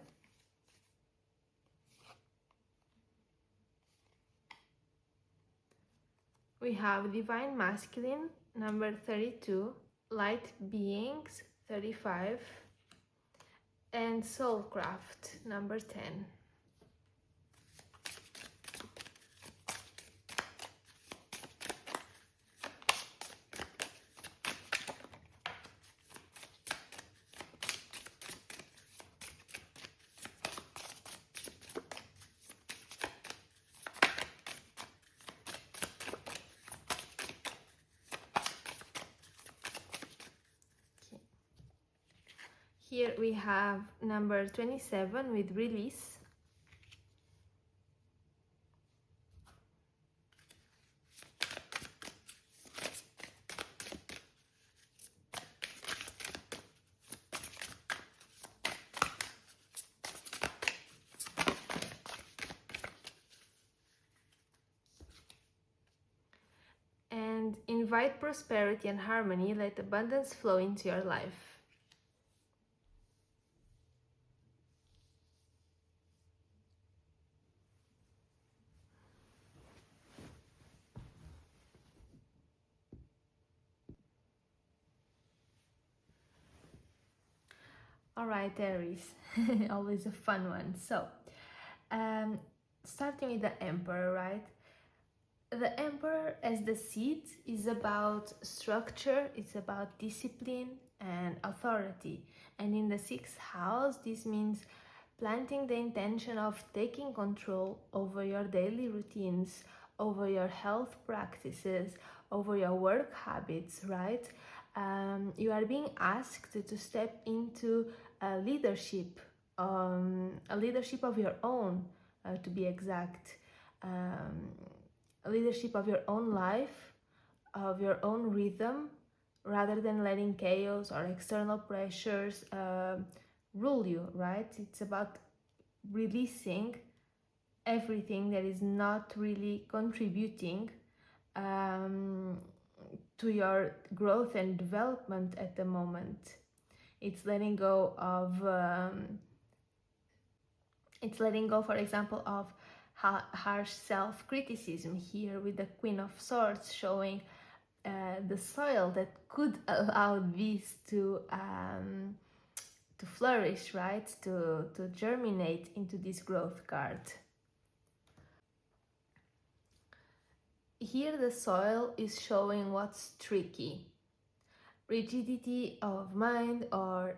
We have Divine Masculine, number 32, Light Beings, 35, and Soulcraft, number 10. Here we have number 27 with Release. And invite prosperity and harmony, let abundance flow into your life. All right, Aries, always a fun one. So, starting with the Emperor, right? The Emperor as the seed is about structure, it's about discipline and authority. And in the 6th house, this means planting the intention of taking control over your daily routines, over your health practices, over your work habits, right? You are being asked to step into leadership, a leadership of your own, to be exact, a leadership of your own life, of your own rhythm, rather than letting chaos or external pressures rule you, right? It's about releasing everything that is not really contributing to your growth and development at the moment. It's letting go, for example, of harsh self-criticism here with the Queen of Swords, showing the soil that could allow this to flourish, right? To germinate into this growth card. Here the soil is showing what's tricky. Rigidity of mind or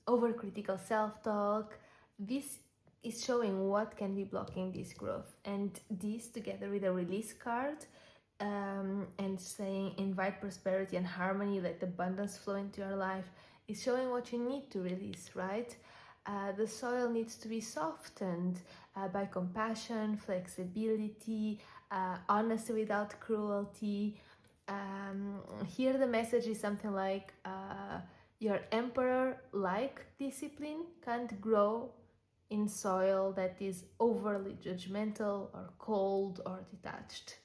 overcritical self-talk. This is showing what can be blocking this growth. And this, together with a release card, and saying invite prosperity and harmony, let abundance flow into your life, is showing what you need to release, right? The soil needs to be softened by compassion, flexibility, honesty without cruelty. Here the message is something like your emperor-like discipline can't grow in soil that is overly judgmental or cold or detached.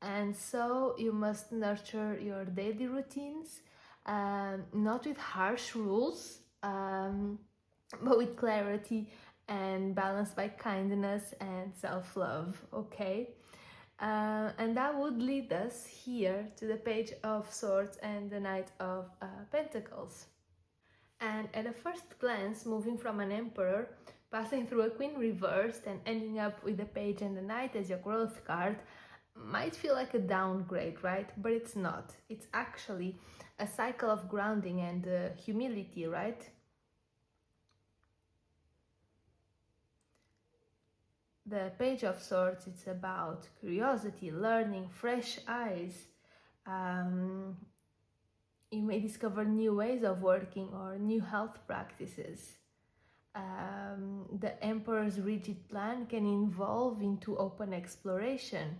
And so you must nurture your daily routines, not with harsh rules, but with clarity and balanced by kindness and self-love, okay? And that would lead us here to the Page of Swords and the Knight of Pentacles. And at a first glance, moving from an Emperor, passing through a Queen reversed and ending up with the Page and the Knight as your growth card, might feel like a downgrade, right? But it's not. It's actually a cycle of grounding and humility, right? The Page of Swords, it's about curiosity, learning, fresh eyes. You may discover new ways of working or new health practices. The Emperor's rigid plan can evolve into open exploration.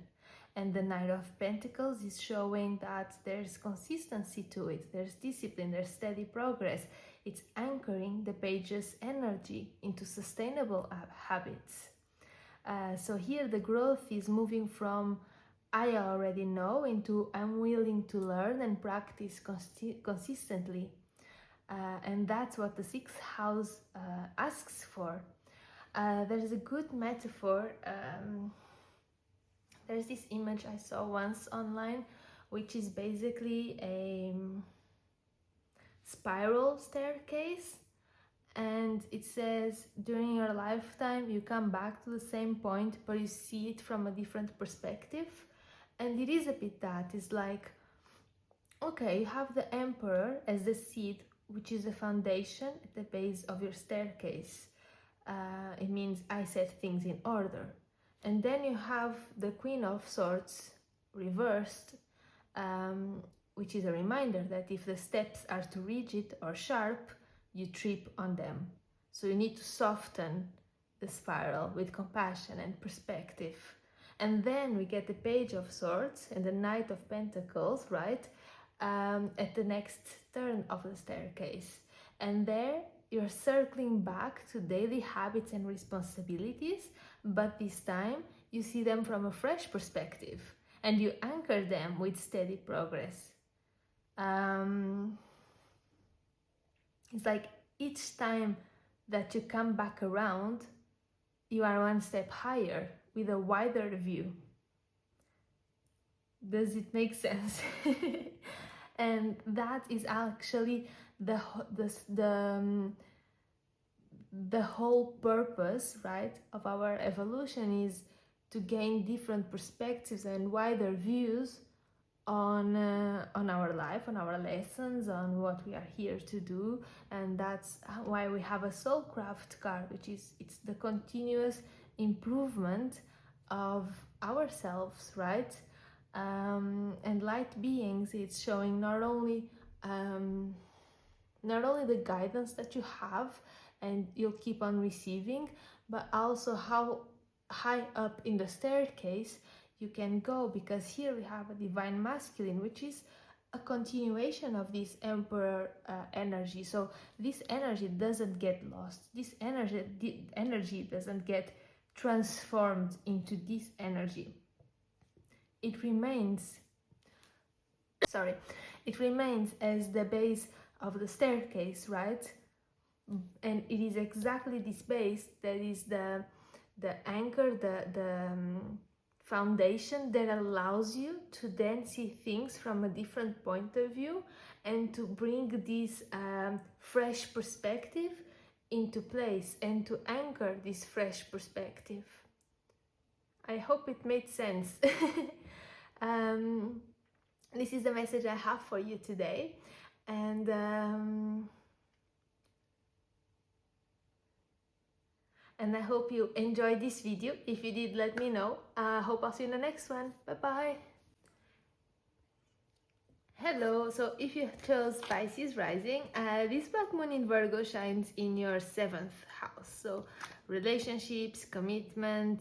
And the Knight of Pentacles is showing that there's consistency to it, there's discipline, there's steady progress. It's anchoring the Page's energy into sustainable habits. So here the growth is moving from I already know into I'm willing to learn and practice consistently. And that's what the sixth house asks for. There's a good metaphor. There's this image I saw once online, which is basically a spiral staircase. And it says, during your lifetime, you come back to the same point, but you see it from a different perspective. And it is a bit that. It's like, okay, you have the Emperor as the seed, which is the foundation at the base of your staircase. It means I set things in order. And then you have the Queen of Swords reversed, which is a reminder that if the steps are too rigid or sharp, you trip on them. So you need to soften the spiral with compassion and perspective. And then we get the Page of Swords and the Knight of Pentacles, right? At the next turn of the staircase. And there you're circling back to daily habits and responsibilities, but this time you see them from a fresh perspective and you anchor them with steady progress. It's like each time that you come back around, you are one step higher with a wider view. Does it make sense? And that is actually the whole purpose, right, of our evolution, is to gain different perspectives and wider views on our life, on our lessons, on what we are here to do. And that's why we have a Soulcraft card, which is it's the continuous improvement of ourselves, right? And light beings, it's showing not only the guidance that you have and you'll keep on receiving, but also how high up in the staircase you can go, because here we have a divine masculine, which is a continuation of this emperor energy. So this energy doesn't get lost, this energy doesn't get transformed into this energy. It remains as the base of the staircase, right? And it is exactly this base that is the anchor, the foundation that allows you to then see things from a different point of view and to bring this fresh perspective into place and to anchor this fresh perspective. I hope it made sense. This is the message I have for you today, and I hope you enjoyed this video. If you did, let me know. I hope I'll see you in the next one. Bye bye. Hello, so if you chose Pisces Rising, this Black Moon in Virgo shines in your 7th house. So relationships, commitment,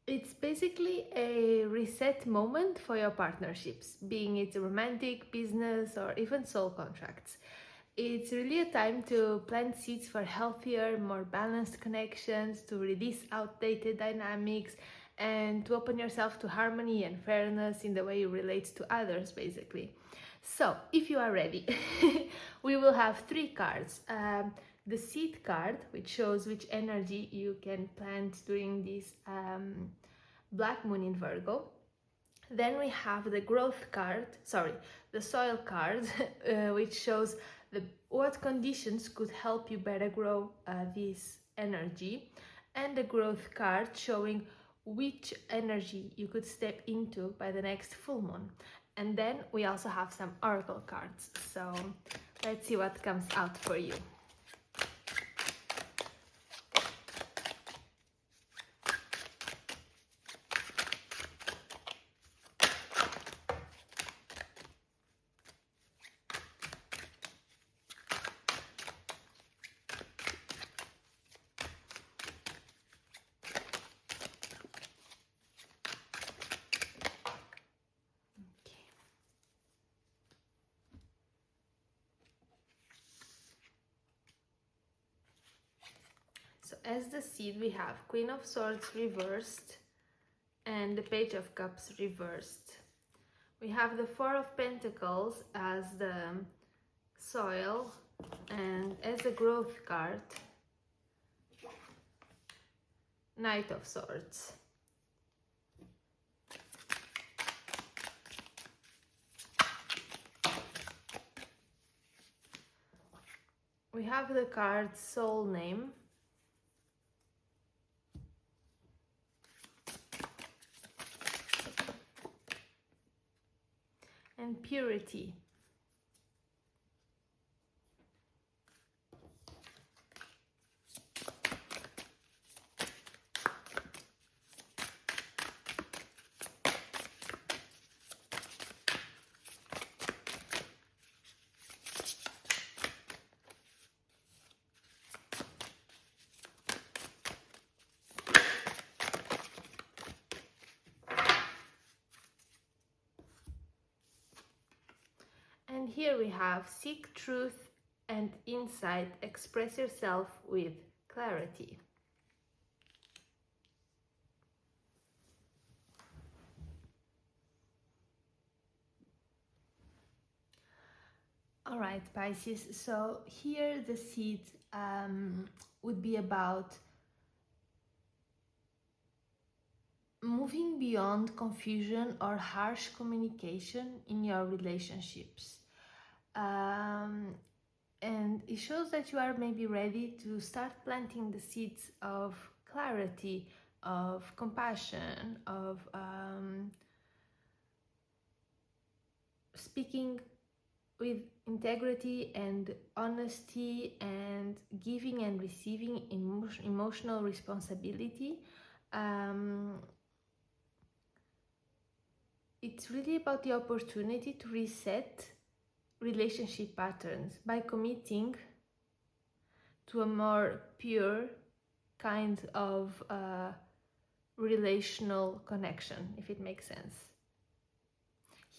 it's basically a reset moment for your partnerships, being it romantic, business, or even soul contracts. It's really a time to plant seeds for healthier, more balanced connections, to release outdated dynamics, and to open yourself to harmony and fairness in the way you relate to others, basically. So, if you are ready, we will have 3 cards. The seed card, which shows which energy you can plant during this Black Moon in Virgo. Then we have the the soil card, which shows what conditions could help you better grow this energy, and the growth card showing which energy you could step into by the next full moon. And then we also have some oracle cards, so let's see what comes out for you. So as the seed, we have Queen of Swords reversed and the Page of Cups reversed. We have the Four of Pentacles as the soil, and as a growth card, Knight of Swords. We have the card Soul Name. And Purity. And here we have Seek Truth and Insight, Express Yourself with Clarity. Alright, Pisces, so here the seed would be about moving beyond confusion or harsh communication in your relationships. And it shows that you are maybe ready to start planting the seeds of clarity, of compassion, of speaking with integrity and honesty and giving and receiving emotional responsibility. It's really about the opportunity to reset relationship patterns by committing to a more pure kind of relational connection, if it makes sense.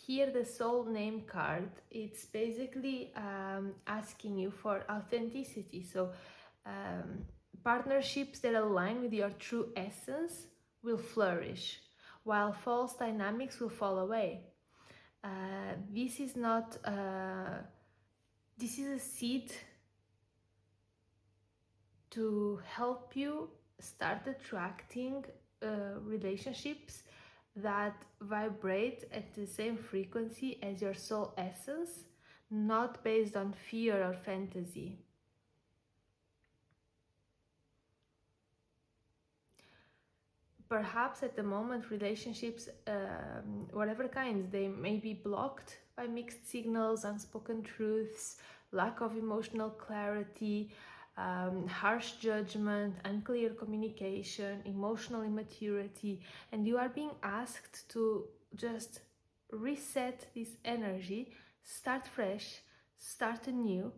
Here, the soul name card, it's basically asking you for authenticity. So partnerships that align with your true essence will flourish, while false dynamics will fall away. This is not this is a seed to help you start attracting relationships that vibrate at the same frequency as your soul essence, not based on fear or fantasy. Perhaps at the moment relationships, whatever kinds, they may be blocked by mixed signals, unspoken truths, lack of emotional clarity, harsh judgment, unclear communication, emotional immaturity, and you are being asked to just reset this energy, start fresh, start anew,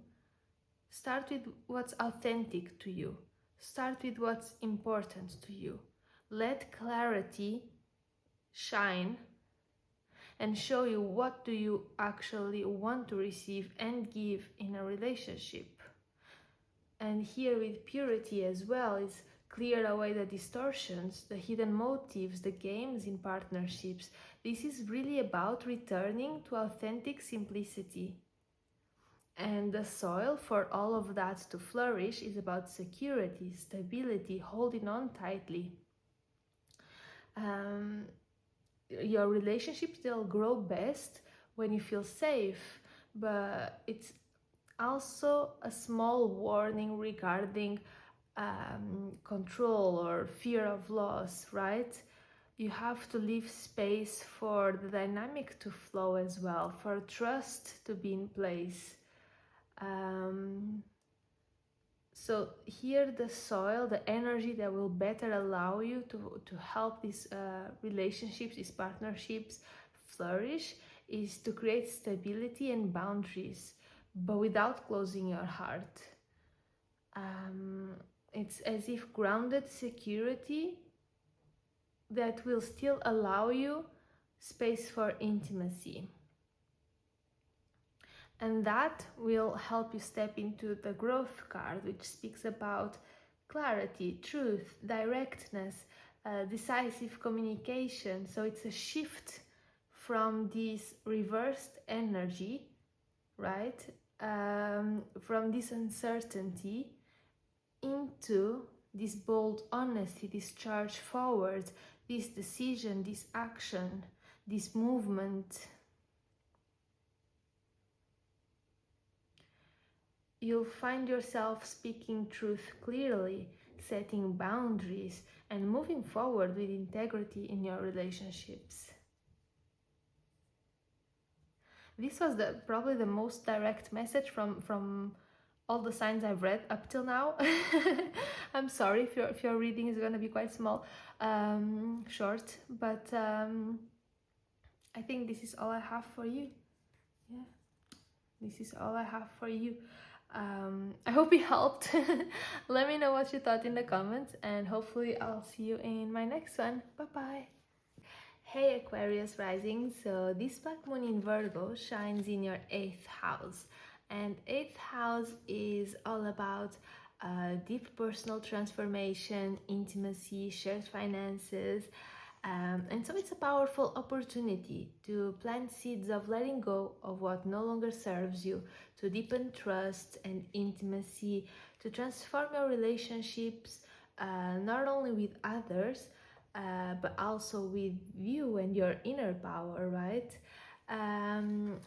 start with what's authentic to you, start with what's important to you. Let clarity shine and show you what do you actually want to receive and give in a relationship. And here with purity as well is clear away the distortions, the hidden motives, the games in partnerships. This is really about returning to authentic simplicity. And the soil for all of that to flourish is about security, stability, holding on tightly. Your relationships, they'll grow best when you feel safe, but it's also a small warning regarding control or fear of loss, right? You have to leave space for the dynamic to flow as well, for trust to be in place. So here the soil, the energy that will better allow you to help these relationships, these partnerships flourish, is to create stability and boundaries, but without closing your heart. It's as if grounded security that will still allow you space for intimacy. And that will help you step into the growth card, which speaks about clarity, truth, directness, decisive communication. So it's a shift from this reversed energy, right? From this uncertainty into this bold honesty, this charge forward, this decision, this action, this movement. You'll find yourself speaking truth clearly, setting boundaries, and moving forward with integrity in your relationships. This was probably the most direct message from all the signs I've read up till now. I'm sorry if your reading is going to be quite small, short, but I think this is all I have for you. Yeah, this is all I have for you. I hope it helped. Let me know what you thought in the comments, and hopefully I'll see you in my next one. Bye bye. Hey Aquarius Rising, so this Black Moon in Virgo shines in your 8th house, and 8th house is all about deep personal transformation, intimacy, shared finances, and so it's a powerful opportunity to plant seeds of letting go of what no longer serves you, to deepen trust and intimacy, to transform your relationships, not only with others, but also with you and your inner power, right?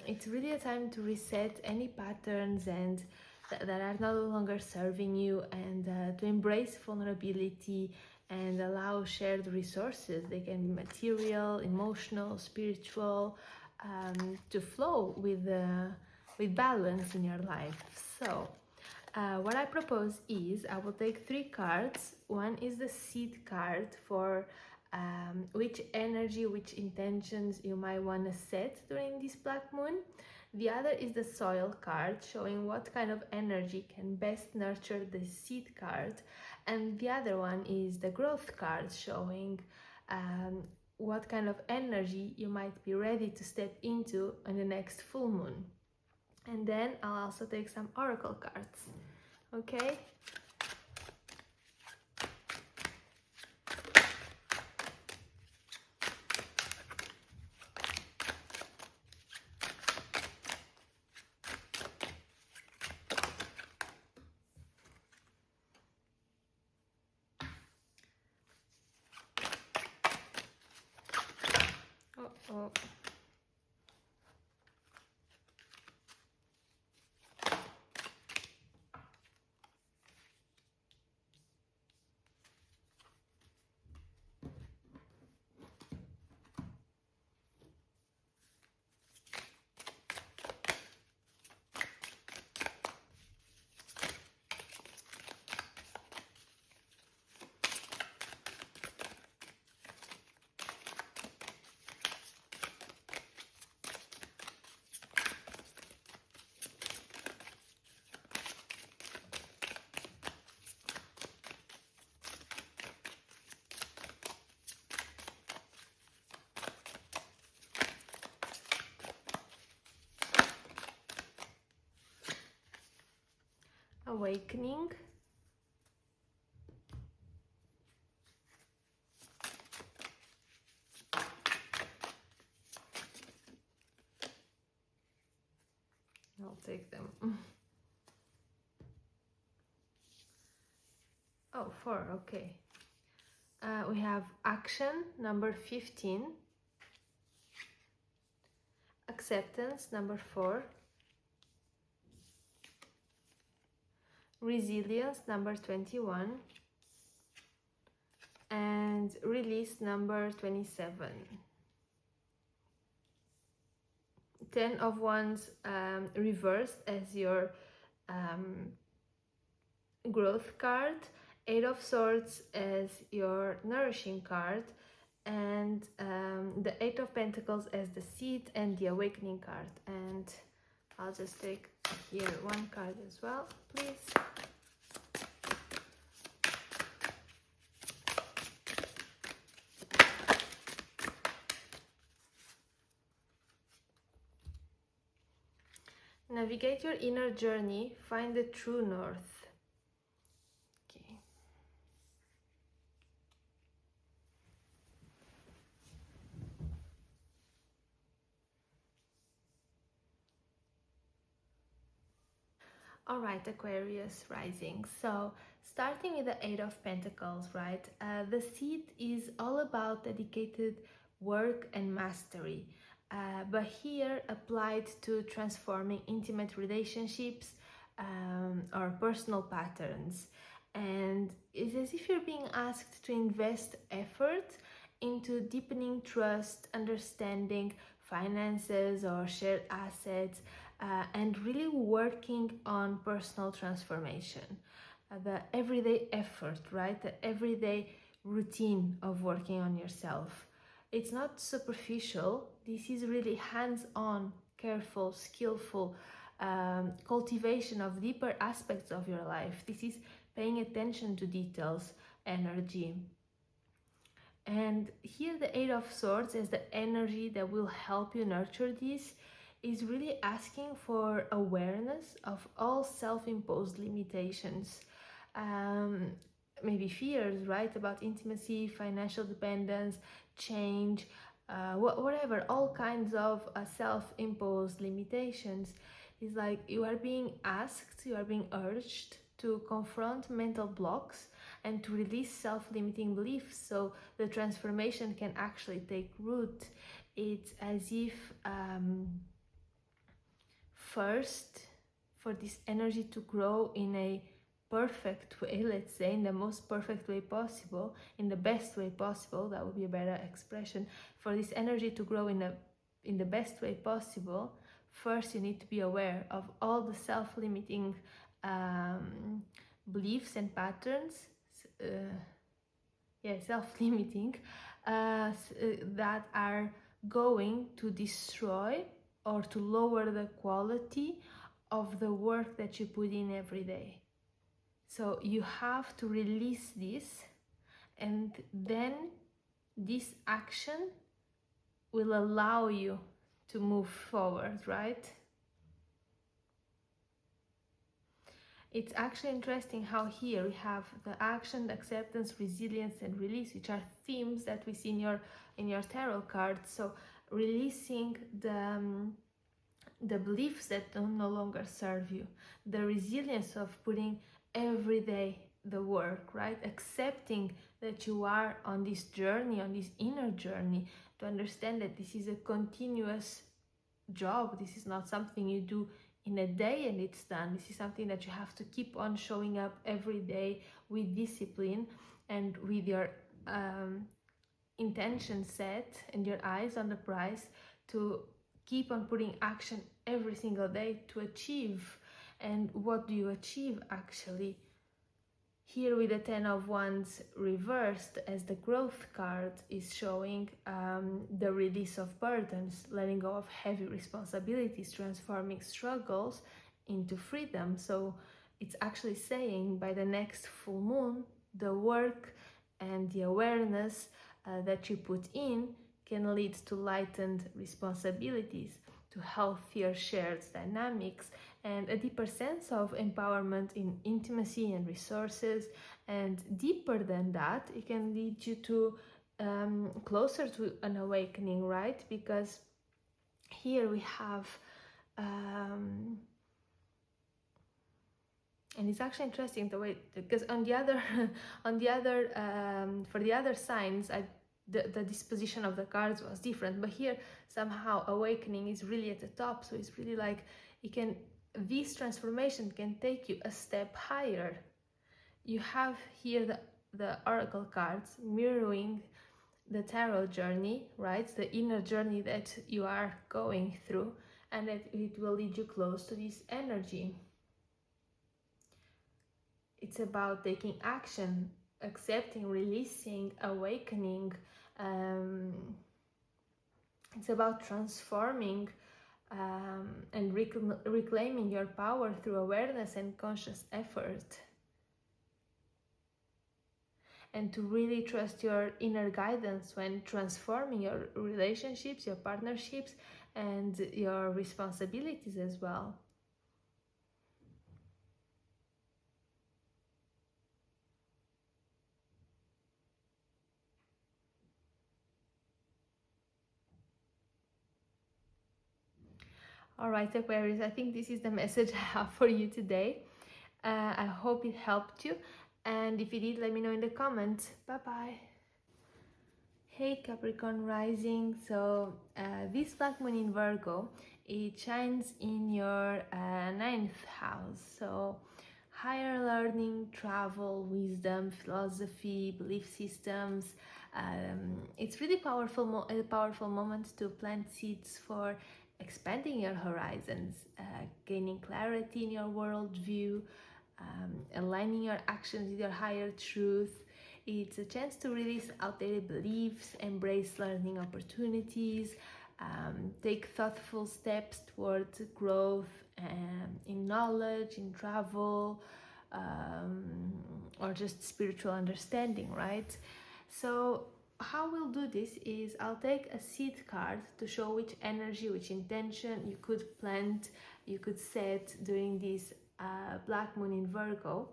It's really a time to reset any patterns and that are no longer serving you, and to embrace vulnerability and allow shared resources. They can be material, emotional, spiritual, to flow with balance in your life. So what I propose is I will take 3 cards. One is the seed card for which energy, which intentions you might want to set during this black moon. The other is the soil card, showing what kind of energy can best nurture the seed card. And the other one is the growth card, showing what kind of energy you might be ready to step into on the next full moon. And then I'll also take some oracle cards. Okay? Uh-oh. Awakening. I'll take them. Oh, 4, okay. We have action, number 15. Acceptance, number 4. Resilience, number 21. And release, number 27. 10 of Wands reversed as your growth card. 8 of Swords as your nourishing card. And the 8 of Pentacles as the seed and the awakening card. And I'll just take here 1 card as well, please. Navigate your inner journey, find the true north. Okay. All right, Aquarius Rising. So starting with the 8 of Pentacles, right? The seed is all about dedicated work and mastery. But here applied to transforming intimate relationships or personal patterns. And it's as if you're being asked to invest effort into deepening trust, understanding finances or shared assets, and really working on personal transformation. The everyday effort, right? The everyday routine of working on yourself. It's not superficial. This is really hands-on, careful, skillful cultivation of deeper aspects of your life. This is paying attention to details, energy. And here the 8 of Swords as the energy that will help you nurture this is really asking for awareness of all self-imposed limitations. Maybe fears, right, about intimacy, financial dependence, change, whatever, all kinds of self-imposed limitations. It's like you are being asked, you are being urged to confront mental blocks and to release self-limiting beliefs so the transformation can actually take root. It's as if first, for this energy to grow in a perfect way, let's say, in the most perfect way possible, in the best way possible, that would be a better expression, for this energy to grow in in the best way possible, first you need to be aware of all the self-limiting beliefs and patterns, self-limiting, that are going to destroy or to lower the quality of the work that you put in every day. So you have to release this, and then this action will allow you to move forward, right? It's actually interesting how here we have the action, acceptance, resilience, and release, which are themes that we see in your tarot cards. So releasing the beliefs that no longer serve you, the resilience of putting every day the work, right? Accepting that you are on this journey, on this inner journey, to understand that this is a continuous job. This is not something you do in a day and it's done. This is something that you have to keep on showing up every day with discipline and with your intention set and your eyes on the prize, to keep on putting action every single day to achieve. And what do you achieve actually? Here with the Ten of Wands reversed, as the growth card is showing, the release of burdens, letting go of heavy responsibilities, transforming struggles into freedom. So it's actually saying by the next full moon, the work and the awareness that you put in can lead to lightened responsibilities, to healthier shared dynamics, and a deeper sense of empowerment in intimacy and resources. And deeper than that, it can lead you to closer to an awakening, right? Because here we have and it's actually interesting the way, because on the other for the other signs, the disposition of the cards was different, but here somehow awakening is really at the top. So it's really like this transformation can take you a step higher. You have here the oracle cards mirroring the tarot journey, right? The inner journey that you are going through, and that it will lead you close to this energy. It's about taking action, accepting, releasing, awakening. It's about transforming and reclaiming your power through awareness and conscious effort. And to really trust your inner guidance when transforming your relationships, your partnerships, and your responsibilities as well. All right, Aquarius, I think this is the message I have for you today. I hope it helped you. And if it did, let me know in the comments. Bye-bye. Hey Capricorn Rising. So this black moon in Virgo, it shines in your 9th house. So higher learning, travel, wisdom, philosophy, belief systems. It's really a powerful moment to plant seeds for expanding your horizons, gaining clarity in your worldview, aligning your actions with your higher truth. It's a chance to release outdated beliefs, embrace learning opportunities, take thoughtful steps towards growth in knowledge, in travel, or just spiritual understanding, right? So how we'll do this is I'll take a seed card to show which energy, which intention you could plant, you could set during this black moon in Virgo.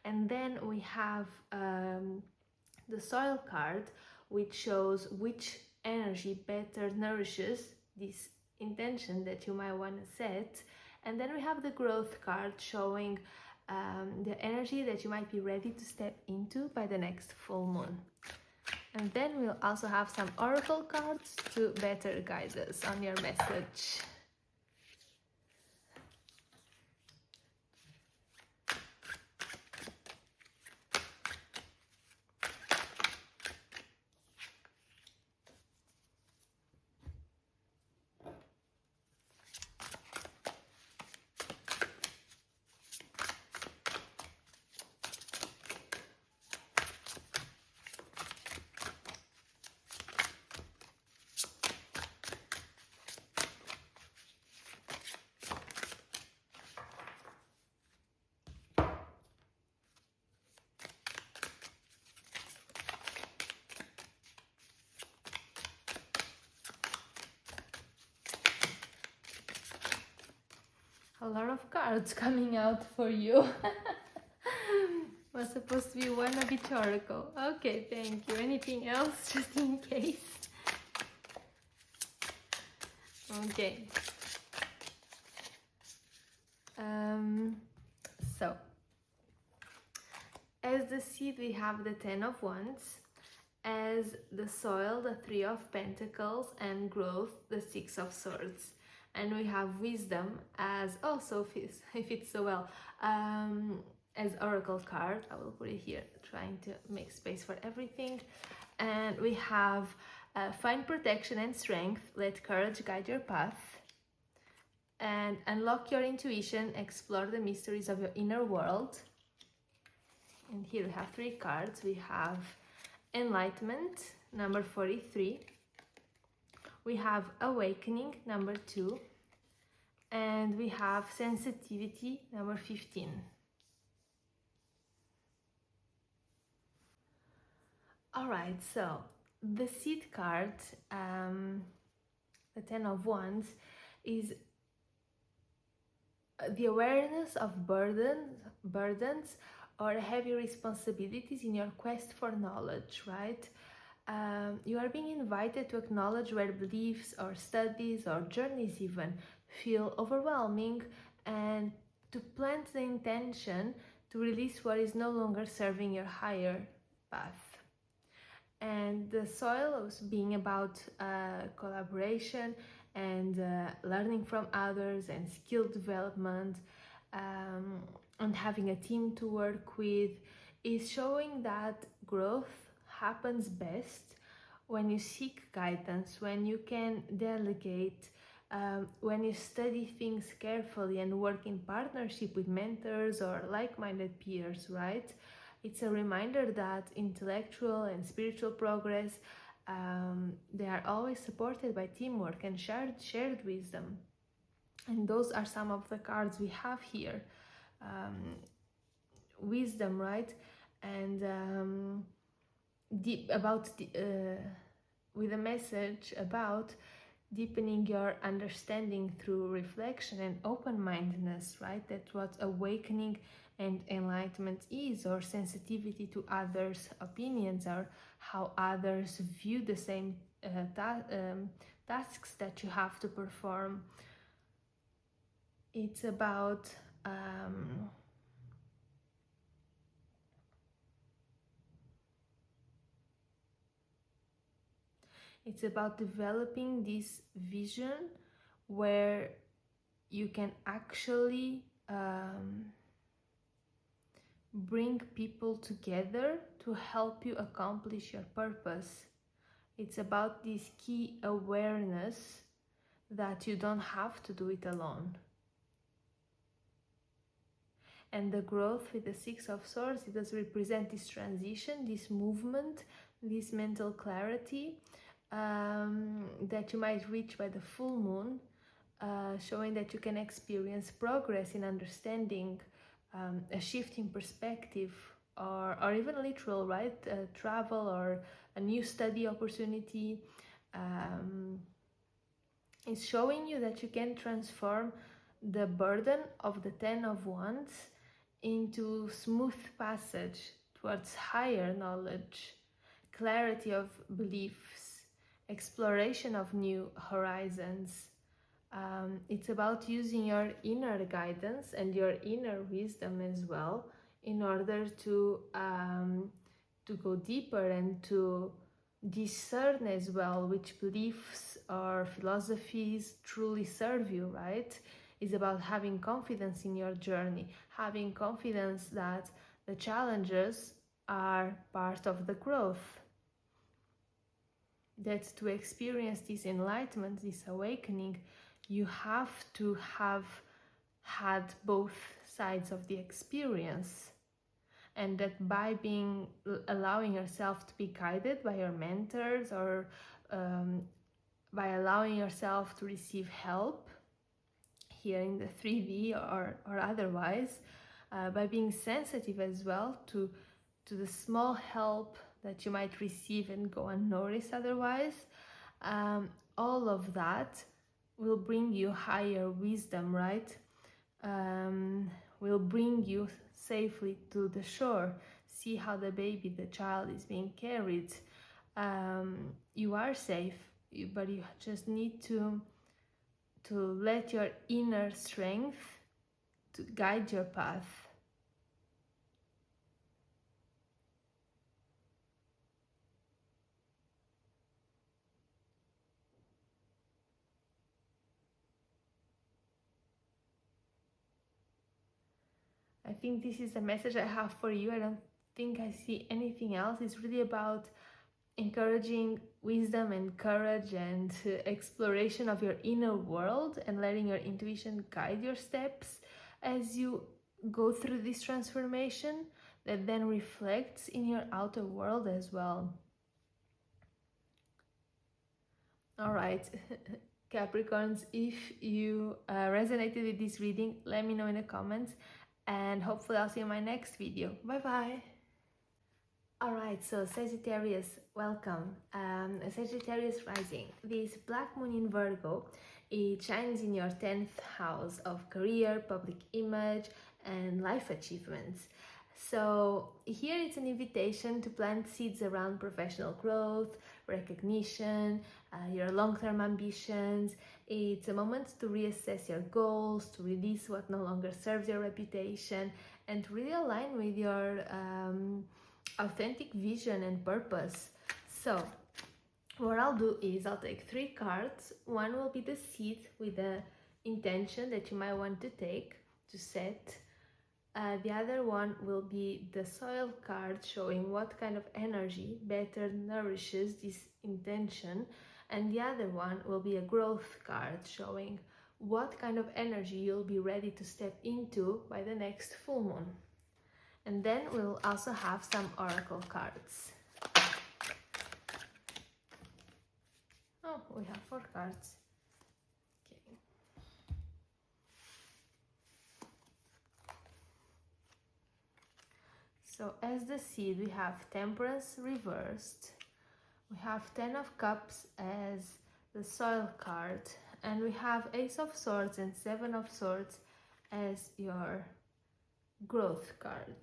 And then we have the soil card, which shows which energy better nourishes this intention that you might want to set. And then we have the growth card showing the energy that you might be ready to step into by the next full moon. And then we'll also have some oracle cards to better guide us on your message. A lot of cards coming out for you. Was supposed to be one of each oracle. Okay, thank you. Anything else, just in case? Okay. So, as the seed, we have the Ten of Wands. As the soil, the Three of Pentacles, and growth, the Six of Swords. And we have wisdom as also fits so well as oracle card. I will put it here, trying to make space for everything. And we have find protection and strength, let courage guide your path, and unlock your intuition, explore the mysteries of your inner world. And here we have 3 cards. We have enlightenment, number 43. We have awakening, number 2. And we have sensitivity, number 15. All right, so the seed card, the Ten of Wands, is the awareness of burdens or heavy responsibilities in your quest for knowledge, right? You are being invited to acknowledge where beliefs or studies or journeys even feel overwhelming, and to plant the intention to release what is no longer serving your higher path. And the soil was being about collaboration and learning from others and skill development, and having a team to work with, is showing that growth happens best when you seek guidance, when you can delegate, when you study things carefully and work in partnership with mentors or like-minded peers, right? It's a reminder that intellectual and spiritual progress, they are always supported by teamwork and shared wisdom. And those are some of the cards we have here. Wisdom, right? And with a message about deepening your understanding through reflection and open-mindedness, right? That's what awakening and enlightenment is, or sensitivity to others' opinions, or how others view the same tasks that you have to perform. It's about it's about developing this vision where you can actually bring people together to help you accomplish your purpose. It's about this key awareness that you don't have to do it alone. And the growth with the Six of Swords, it does represent this transition, this movement, this mental clarity that you might reach by the full moon, showing that you can experience progress in understanding, a shift in perspective, or even literal, right? Travel or a new study opportunity. It's showing you that you can transform the burden of the Ten of Wands into smooth passage towards higher knowledge, clarity of beliefs, exploration of new horizons. It's about using your inner guidance and your inner wisdom as well in order to go deeper and to discern as well which beliefs or philosophies truly serve you, right? It's about having confidence in your journey, having confidence that the challenges are part of the growth. That to experience this enlightenment, this awakening, you have to have had both sides of the experience. And that by allowing yourself to be guided by your mentors, or by allowing yourself to receive help here in the 3D or otherwise, by being sensitive as well to the small help that you might receive and go unnoticed otherwise, all of that will bring you higher wisdom, right? will bring you safely to the shore. See how the baby, the child, is being carried. You are safe, but you just need to let your inner strength to guide your path. I think this is the message I have for you. I don't think I see anything else. It's really about encouraging wisdom and courage and exploration of your inner world, and letting your intuition guide your steps as you go through this transformation that then reflects in your outer world as well. All right, Capricorns, if you resonated with this reading, let me know in the comments, and hopefully I'll see you in my next video. Bye bye. Alright, so Sagittarius, welcome. Sagittarius Rising. This Black Moon in Virgo, it shines in your 10th house of career, public image, and life achievements. So here it's an invitation to plant seeds around professional growth, recognition, your long-term ambitions. It's a moment to reassess your goals, to release what no longer serves your reputation, and to really align with your authentic vision and purpose. So what I'll do is I'll take 3 cards. One will be the seed with the intention that you might want to take to set. The other one will be the soil card, showing what kind of energy better nourishes this intention, and the other one will be a growth card, showing what kind of energy you'll be ready to step into by the next full moon. And then we'll also have some oracle cards. Oh, we have 4 cards. Okay. So as the seed, we have Temperance reversed. We have 10 of Cups as the soil card. And we have Ace of Swords and 7 of Swords as your growth card.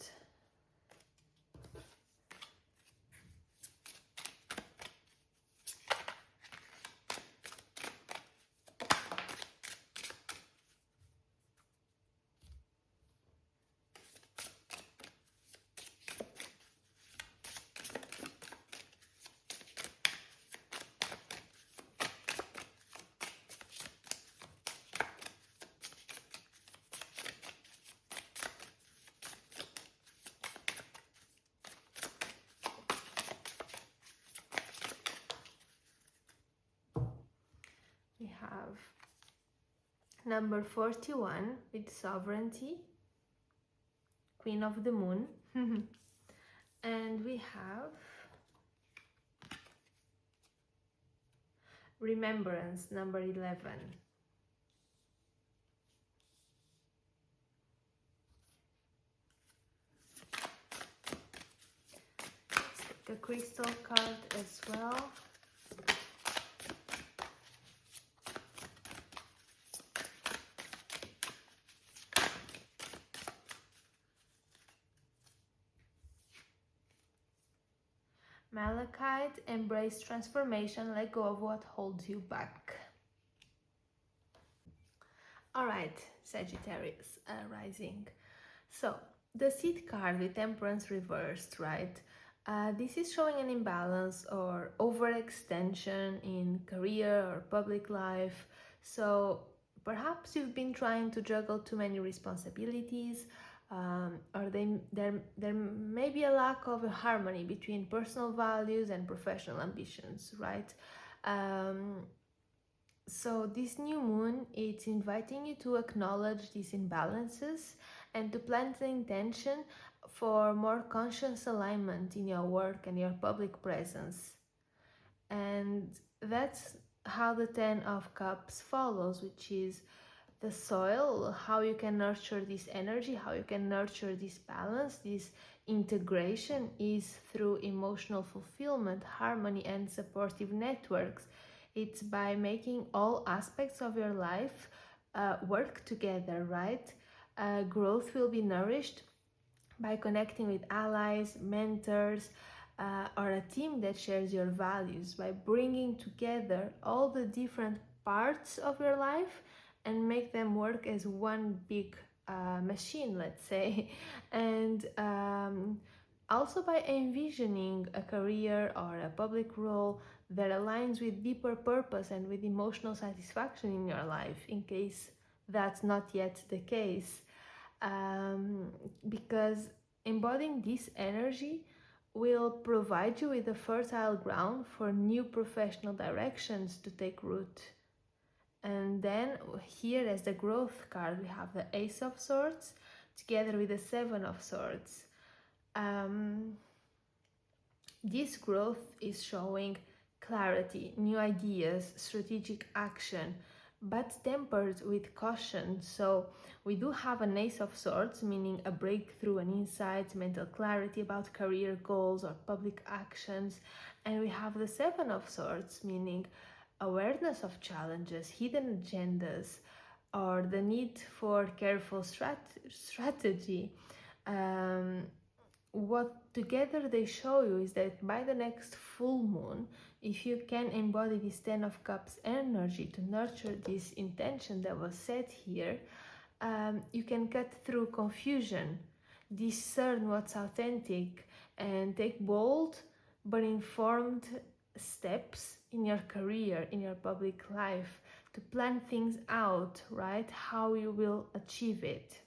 We have number 41 with sovereignty, Queen of the Moon. And we have remembrance, number 11. Let's take a crystal card as well. Malachite, embrace transformation, let go of what holds you back. Alright, Sagittarius Rising. So, the seed card with Temperance reversed, right? This is showing an imbalance or overextension in career or public life. So, perhaps you've been trying to juggle too many responsibilities, or there may be a lack of a harmony between personal values and professional ambitions, right? So this new moon, it's inviting you to acknowledge these imbalances and to plant the intention for more conscious alignment in your work and your public presence. And that's how the 10 of Cups follows, which is the soil, how you can nurture this energy, how you can nurture this balance, this integration is through emotional fulfillment, harmony, and supportive networks. It's by making all aspects of your life work together, right? Growth will be nourished by connecting with allies, mentors, or a team that shares your values, by bringing together all the different parts of your life and make them work as one big machine, let's say. And also by envisioning a career or a public role that aligns with deeper purpose and with emotional satisfaction in your life, in case that's not yet the case. Because embodying this energy will provide you with a fertile ground for new professional directions to take root. And then here, as the growth card, we have the Ace of Swords together with the Seven of Swords. This growth is showing clarity, new ideas, strategic action, but tempered with caution. So we do have an Ace of Swords, meaning a breakthrough, an insight, mental clarity about career goals or public actions. And we have the Seven of Swords, meaning awareness of challenges, hidden agendas, or the need for careful strategy. What together they show you is that by the next full moon, if you can embody this Ten of Cups energy to nurture this intention that was set here, you can cut through confusion, discern what's authentic, and take bold but informed steps in your career, in your public life, to plan things out, right? How you will achieve it.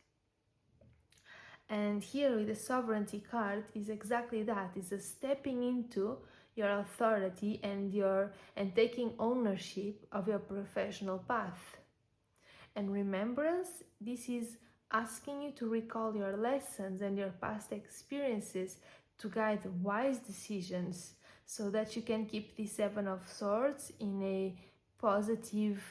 And here with the Sovereignty card is exactly that. It's a stepping into your authority and taking ownership of your professional path. And remembrance, this is asking you to recall your lessons and your past experiences to guide wise decisions, so that you can keep the Seven of Swords in a positive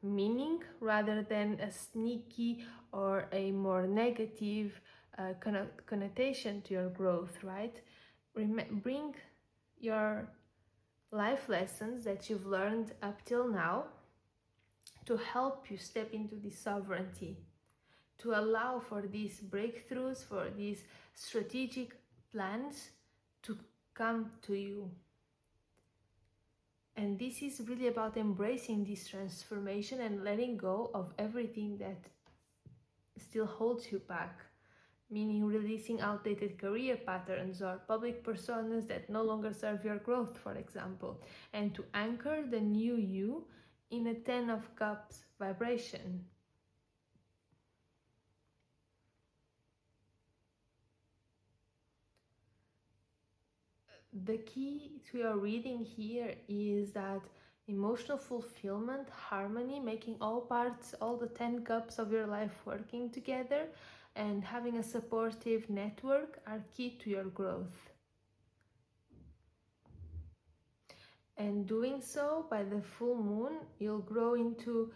meaning, rather than a sneaky or a more negative connotation to your growth, right? Bring your life lessons that you've learned up till now to help you step into this sovereignty, to allow for these breakthroughs, for these strategic plans to come to you. And this is really about embracing this transformation and letting go of everything that still holds you back, meaning releasing outdated career patterns or public personas that no longer serve your growth, for example, and to anchor the new you in a Ten of Cups vibration. The key to your reading here is that emotional fulfillment, harmony, making all parts, all the 10 cups of your life working together, and having a supportive network are key to your growth. And doing so, by the full moon, you'll grow into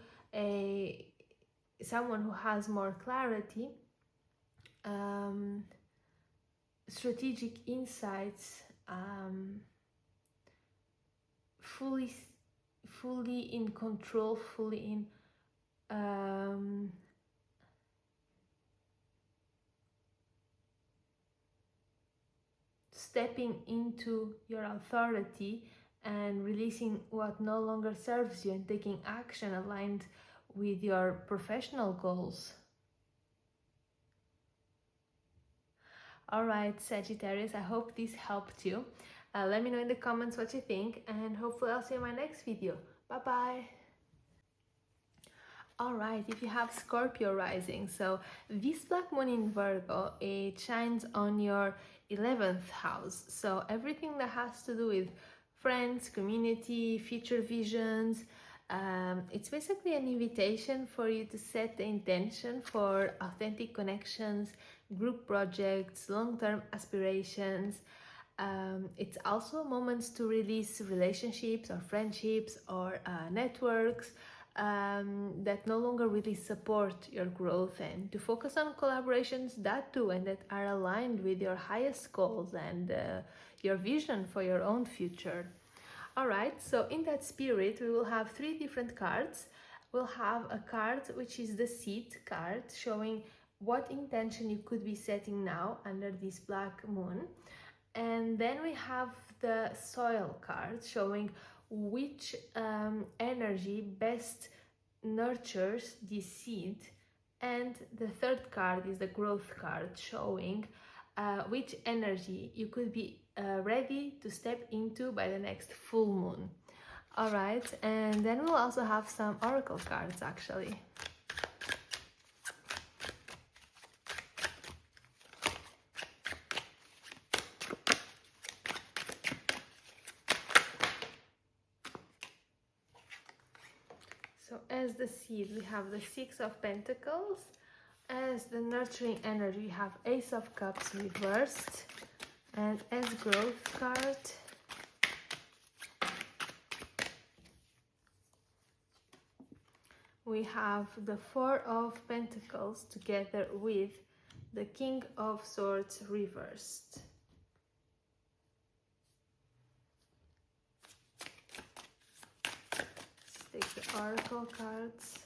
someone who has more clarity, strategic insights, fully in control, fully in stepping into your authority and releasing what no longer serves you, and taking action aligned with your professional goals. Alright, Sagittarius, I hope this helped you. Let me know in the comments what you think, and hopefully I'll see you in my next video. Bye bye! Alright, if you have Scorpio Rising, so this Black Moon in Virgo, it shines on your 11th house. So everything that has to do with friends, community, future visions, it's basically an invitation for you to set the intention for authentic connections, group projects, long-term aspirations. It's also moments to release relationships or friendships or networks that no longer really support your growth, and to focus on collaborations that do and that are aligned with your highest goals and your vision for your own future. Alright, so in that spirit we will have 3 different cards. we'll have a card which is the seed card, showing what intention you could be setting now under this black moon. And then we have the soil card, showing which energy best nurtures this seed. And the third card is the growth card, showing which energy you could be ready to step into by the next full moon. All right, and then we'll also have some oracle cards actually. So as the seed, we have the Six of Pentacles. As the nurturing energy, we have Ace of Cups reversed. And as growth card, we have the Four of Pentacles together with the King of Swords reversed. Let's take the oracle cards.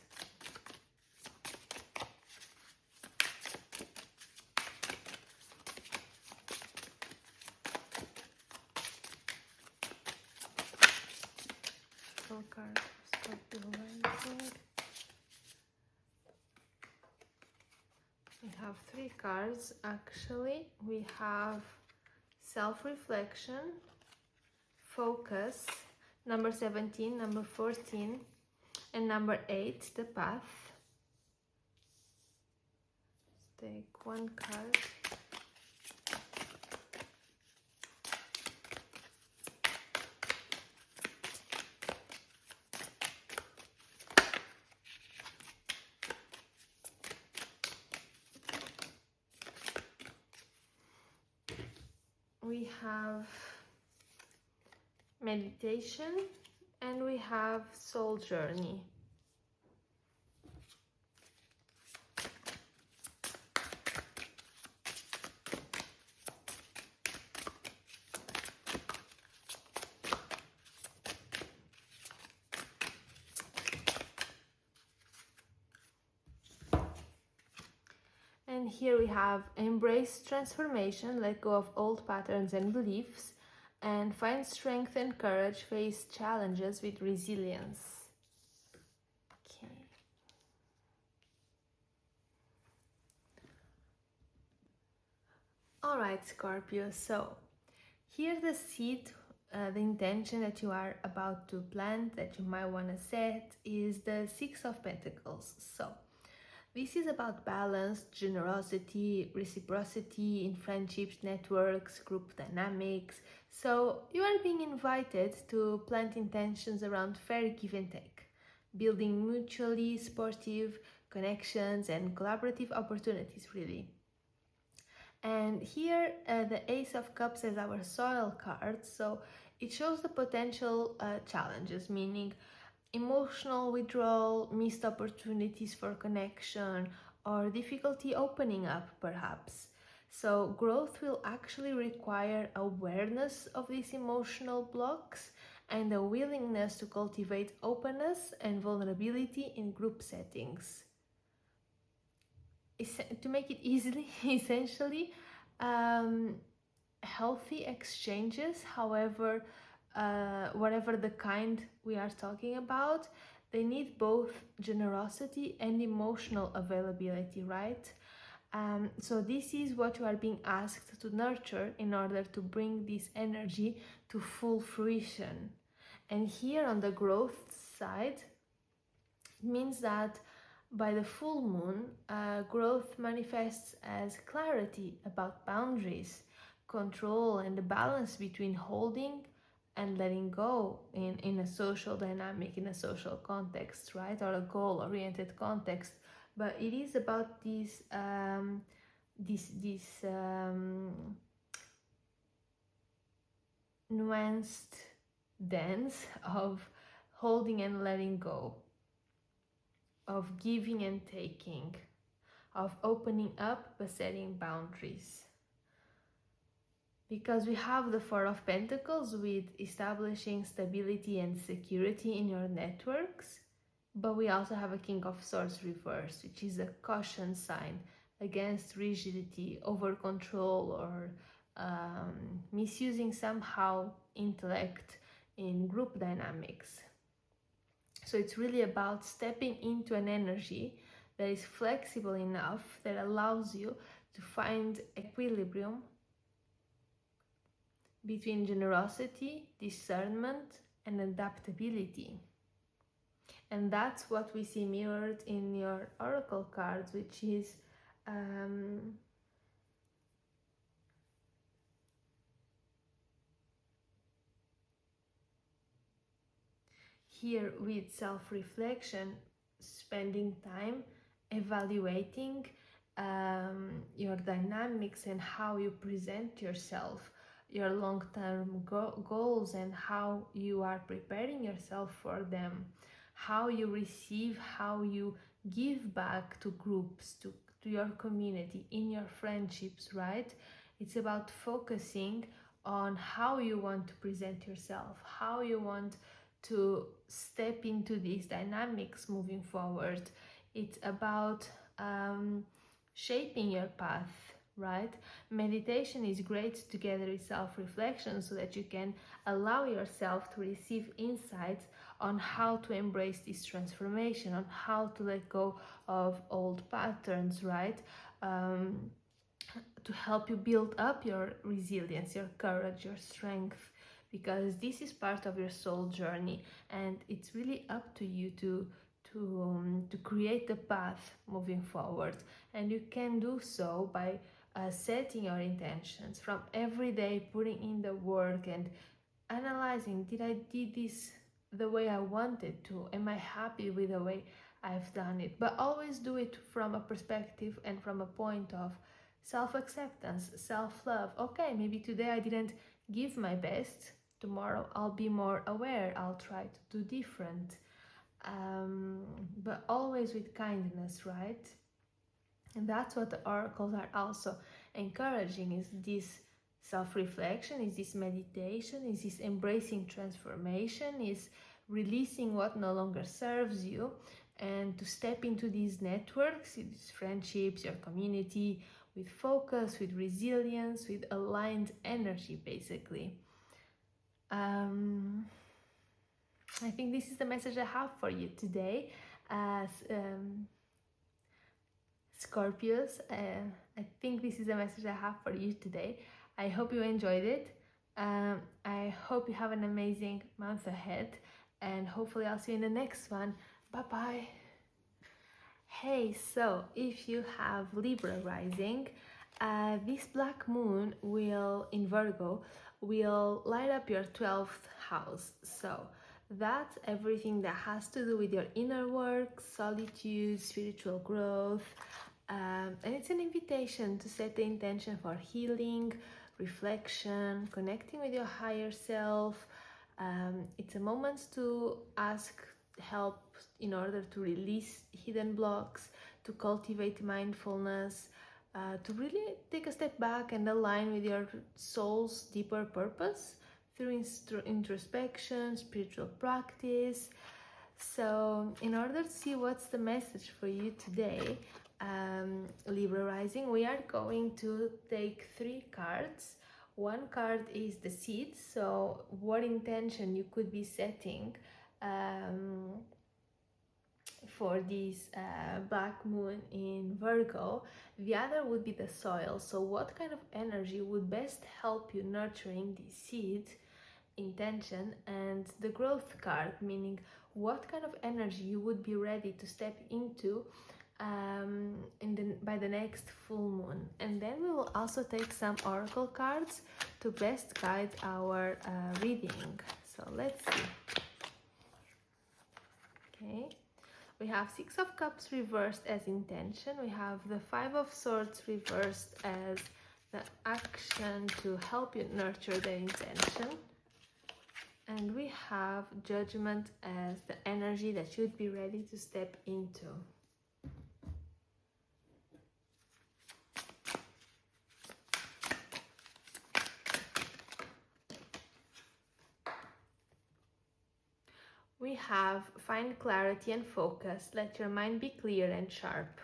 Oracle card for Scorpio Rising. We have three cards actually. We have self-reflection, focus, number 17, number 14, and number 8, the path. Let's take one card. We have meditation and we have soul journey. And here we have embrace transformation, let go of old patterns and beliefs, and find strength and courage, face challenges with resilience. Okay. All right, Scorpio, so here's the seed, the intention that you are about to plant, that you might want to set, is the Six of Pentacles. So this is about balance, generosity, reciprocity in friendships, networks, group dynamics. So you are being invited to plant intentions around fair give and take, building mutually supportive connections and collaborative opportunities, really. And here the Ace of Cups is our soil card, so it shows the potential challenges, meaning emotional withdrawal, missed opportunities for connection, or difficulty opening up, perhaps. So growth will actually require awareness of these emotional blocks and a willingness to cultivate openness and vulnerability in group settings. To make it easily, essentially, healthy exchanges, however, whatever the kind we are talking about, they need both generosity and emotional availability, right? So this is what you are being asked to nurture in order to bring this energy to full fruition. And here on the growth side, it means that by the full moon, growth manifests as clarity about boundaries, control, and the balance between holding and letting go in a social dynamic, in a social context, right? Or a goal-oriented context. But it is about this nuanced dance of holding and letting go, of giving and taking, of opening up but setting boundaries. Because we have the Four of Pentacles with establishing stability and security in your networks, But we also have a King of Swords reversed, which is a caution sign against rigidity, over control, or misusing somehow intellect in group dynamics. So it's really about stepping into an energy that is flexible enough, that allows you to find equilibrium between generosity, discernment, and adaptability. And that's what we see mirrored in your oracle cards, which is here with self-reflection, spending time evaluating your dynamics and how you present yourself, your long-term goals, and how you are preparing yourself for them, how you receive, how you give back to groups, to your community, in your friendships, right? It's about focusing on how you want to present yourself, how you want to step into these dynamics moving forward. It's about shaping your path, right? Meditation is great together with self-reflection, so that you can allow yourself to receive insights on how to embrace this transformation, on how to let go of old patterns, right? To help you build up your resilience, your courage, your strength, because this is part of your soul journey, and it's really up to you to create the path moving forward. And you can do so by setting your intentions from every day, putting in the work and analyzing, did I did this the way I wanted to? Am I happy with the way I've done it? But always do it from a perspective and from a point of self-acceptance, self-love. Okay, maybe today I didn't give my best. Tomorrow I'll be more aware. I'll try to do different. But always with kindness, right? And that's what the oracles are also encouraging, is this self-reflection, is this meditation, is this embracing transformation, is releasing what no longer serves you, and to step into these networks, these friendships, your community, with focus, with resilience, with aligned energy, basically. I think this is the message I have for you today as Scorpios. I think this is the message I have for you today. I hope you enjoyed it. I hope you have an amazing month ahead, and hopefully I'll see you in the next one. Bye bye. Hey, so if you have Libra Rising, this black moon will, in Virgo, will light up your 12th house. So that's everything that has to do with your inner work, solitude, spiritual growth. And it's an invitation to set the intention for healing, reflection, connecting with your higher self. It's a moment to ask help in order to release hidden blocks, to cultivate mindfulness, to really take a step back and align with your soul's deeper purpose through introspection, spiritual practice. So in order to see what's the message for you today, Libra Rising, we are going to take 3 cards. One card is the seed, so what intention you could be setting for this black moon in Virgo. The other would be the soil, so what kind of energy would best help you nurturing these seeds, intention. And the growth card, meaning what kind of energy you would be ready to step into by the next full moon. And then we will also take some oracle cards to best guide our reading. So let's see. Okay, we have 6 of Cups reversed as intention. We have the 5 of Swords reversed as the action to help you nurture the intention. And we have Judgment as the energy that you'd be ready to step into. We have find clarity and focus. Let your mind be clear and sharp.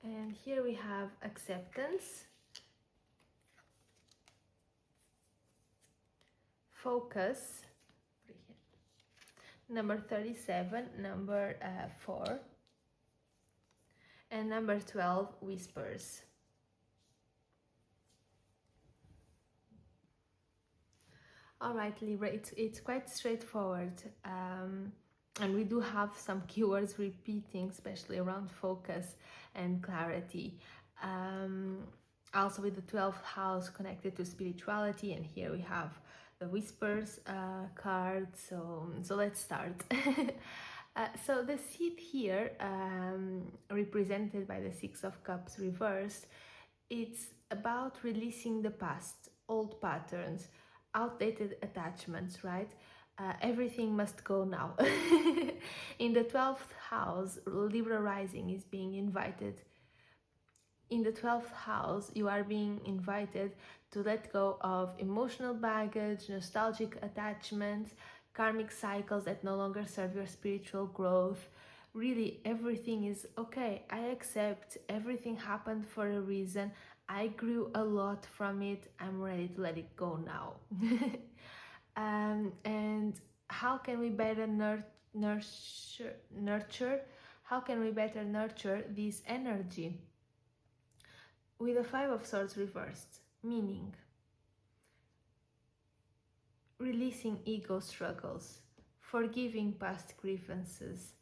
And here we have acceptance, focus, number 37, number 4, and number 12, whispers. All right, Libra, it's quite straightforward. And we do have some keywords repeating, especially around focus and clarity. Also with the 12th house connected to spirituality, and here we have the whispers card. So let's start. So the seed here, represented by the Six of Cups reversed, it's about releasing the past, old patterns, outdated attachments, right? Everything must go now. In the 12th house, Libra Rising is being invited. In the 12th house, you are being invited to let go of emotional baggage, nostalgic attachments, karmic cycles that no longer serve your spiritual growth. Really, everything is okay. I accept everything happened for a reason. I grew a lot from it. I'm ready to let it go now. And how can we better nurture? How can we better nurture this energy? With the Five of Swords reversed, meaning releasing ego struggles, forgiving past grievances,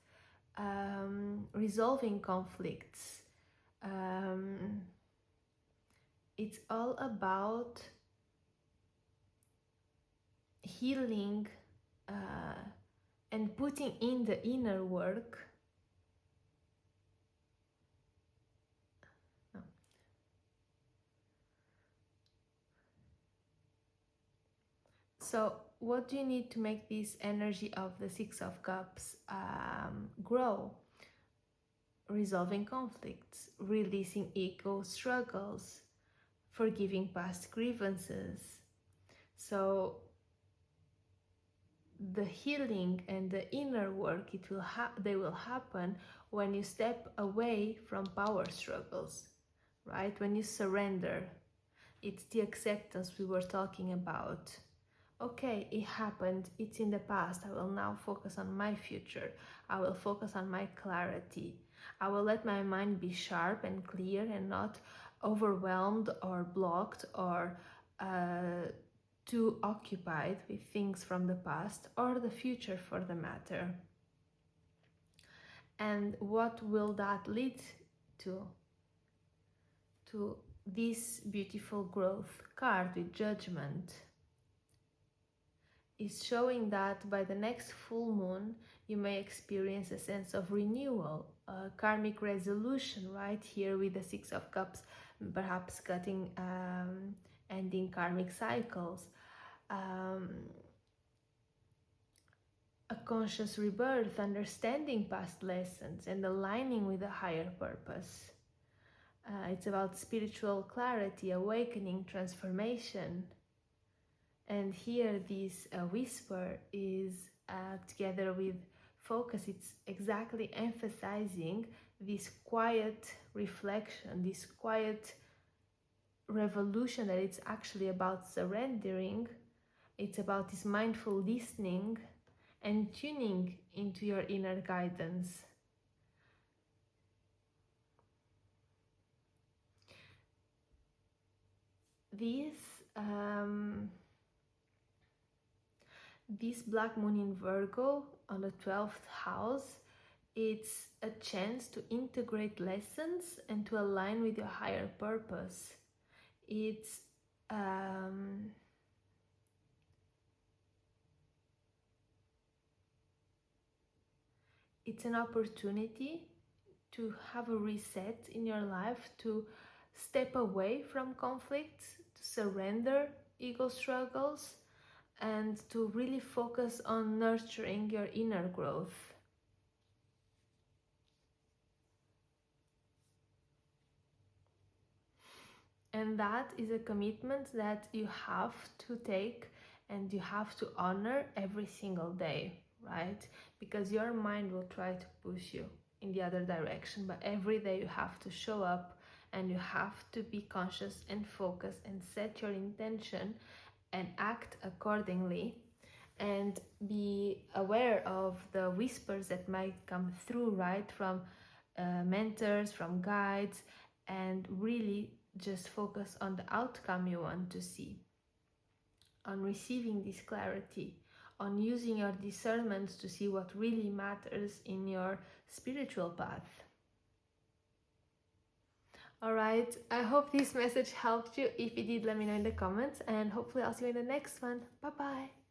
resolving conflicts. It's all about healing and putting in the inner work. So what do you need to make this energy of the Six of Cups grow? Resolving conflicts, releasing ego struggles, forgiving past grievances. So the healing and the inner work, they will happen when you step away from power struggles, right? When you surrender. It's the acceptance we were talking about. Okay, it happened, it's in the past. I will now focus on my future. I will focus on my clarity. I will let my mind be sharp and clear and not overwhelmed or blocked or too occupied with things from the past or the future for the matter. And what will that lead to? To this beautiful growth card with Judgment. Is showing that by the next full moon you may experience a sense of renewal, karmic resolution, right here with the Six of Cups, perhaps cutting, ending karmic cycles, a conscious rebirth, understanding past lessons and aligning with a higher purpose. It's about spiritual clarity, awakening, transformation. And here this whisper is together with focus. It's exactly emphasizing this quiet reflection, this quiet revolution, that it's actually about surrendering. It's about this mindful listening and tuning into your inner guidance. This Black Moon in Virgo on the 12th house, it's a chance to integrate lessons and to align with your higher purpose. It's It's an opportunity to have a reset in your life, to step away from conflicts, to surrender ego struggles, and to really focus on nurturing your inner growth. And that is a commitment that you have to take and you have to honor every single day, right? Because your mind will try to push you in the other direction, but every day you have to show up and you have to be conscious and focus and set your intention and act accordingly, and be aware of the whispers that might come through, right, from mentors, from guides, and really just focus on the outcome you want to see, on receiving this clarity, on using your discernment to see what really matters in your spiritual path. Alright, I hope this message helped you. If it did, let me know in the comments, and hopefully I'll see you in the next one. Bye bye!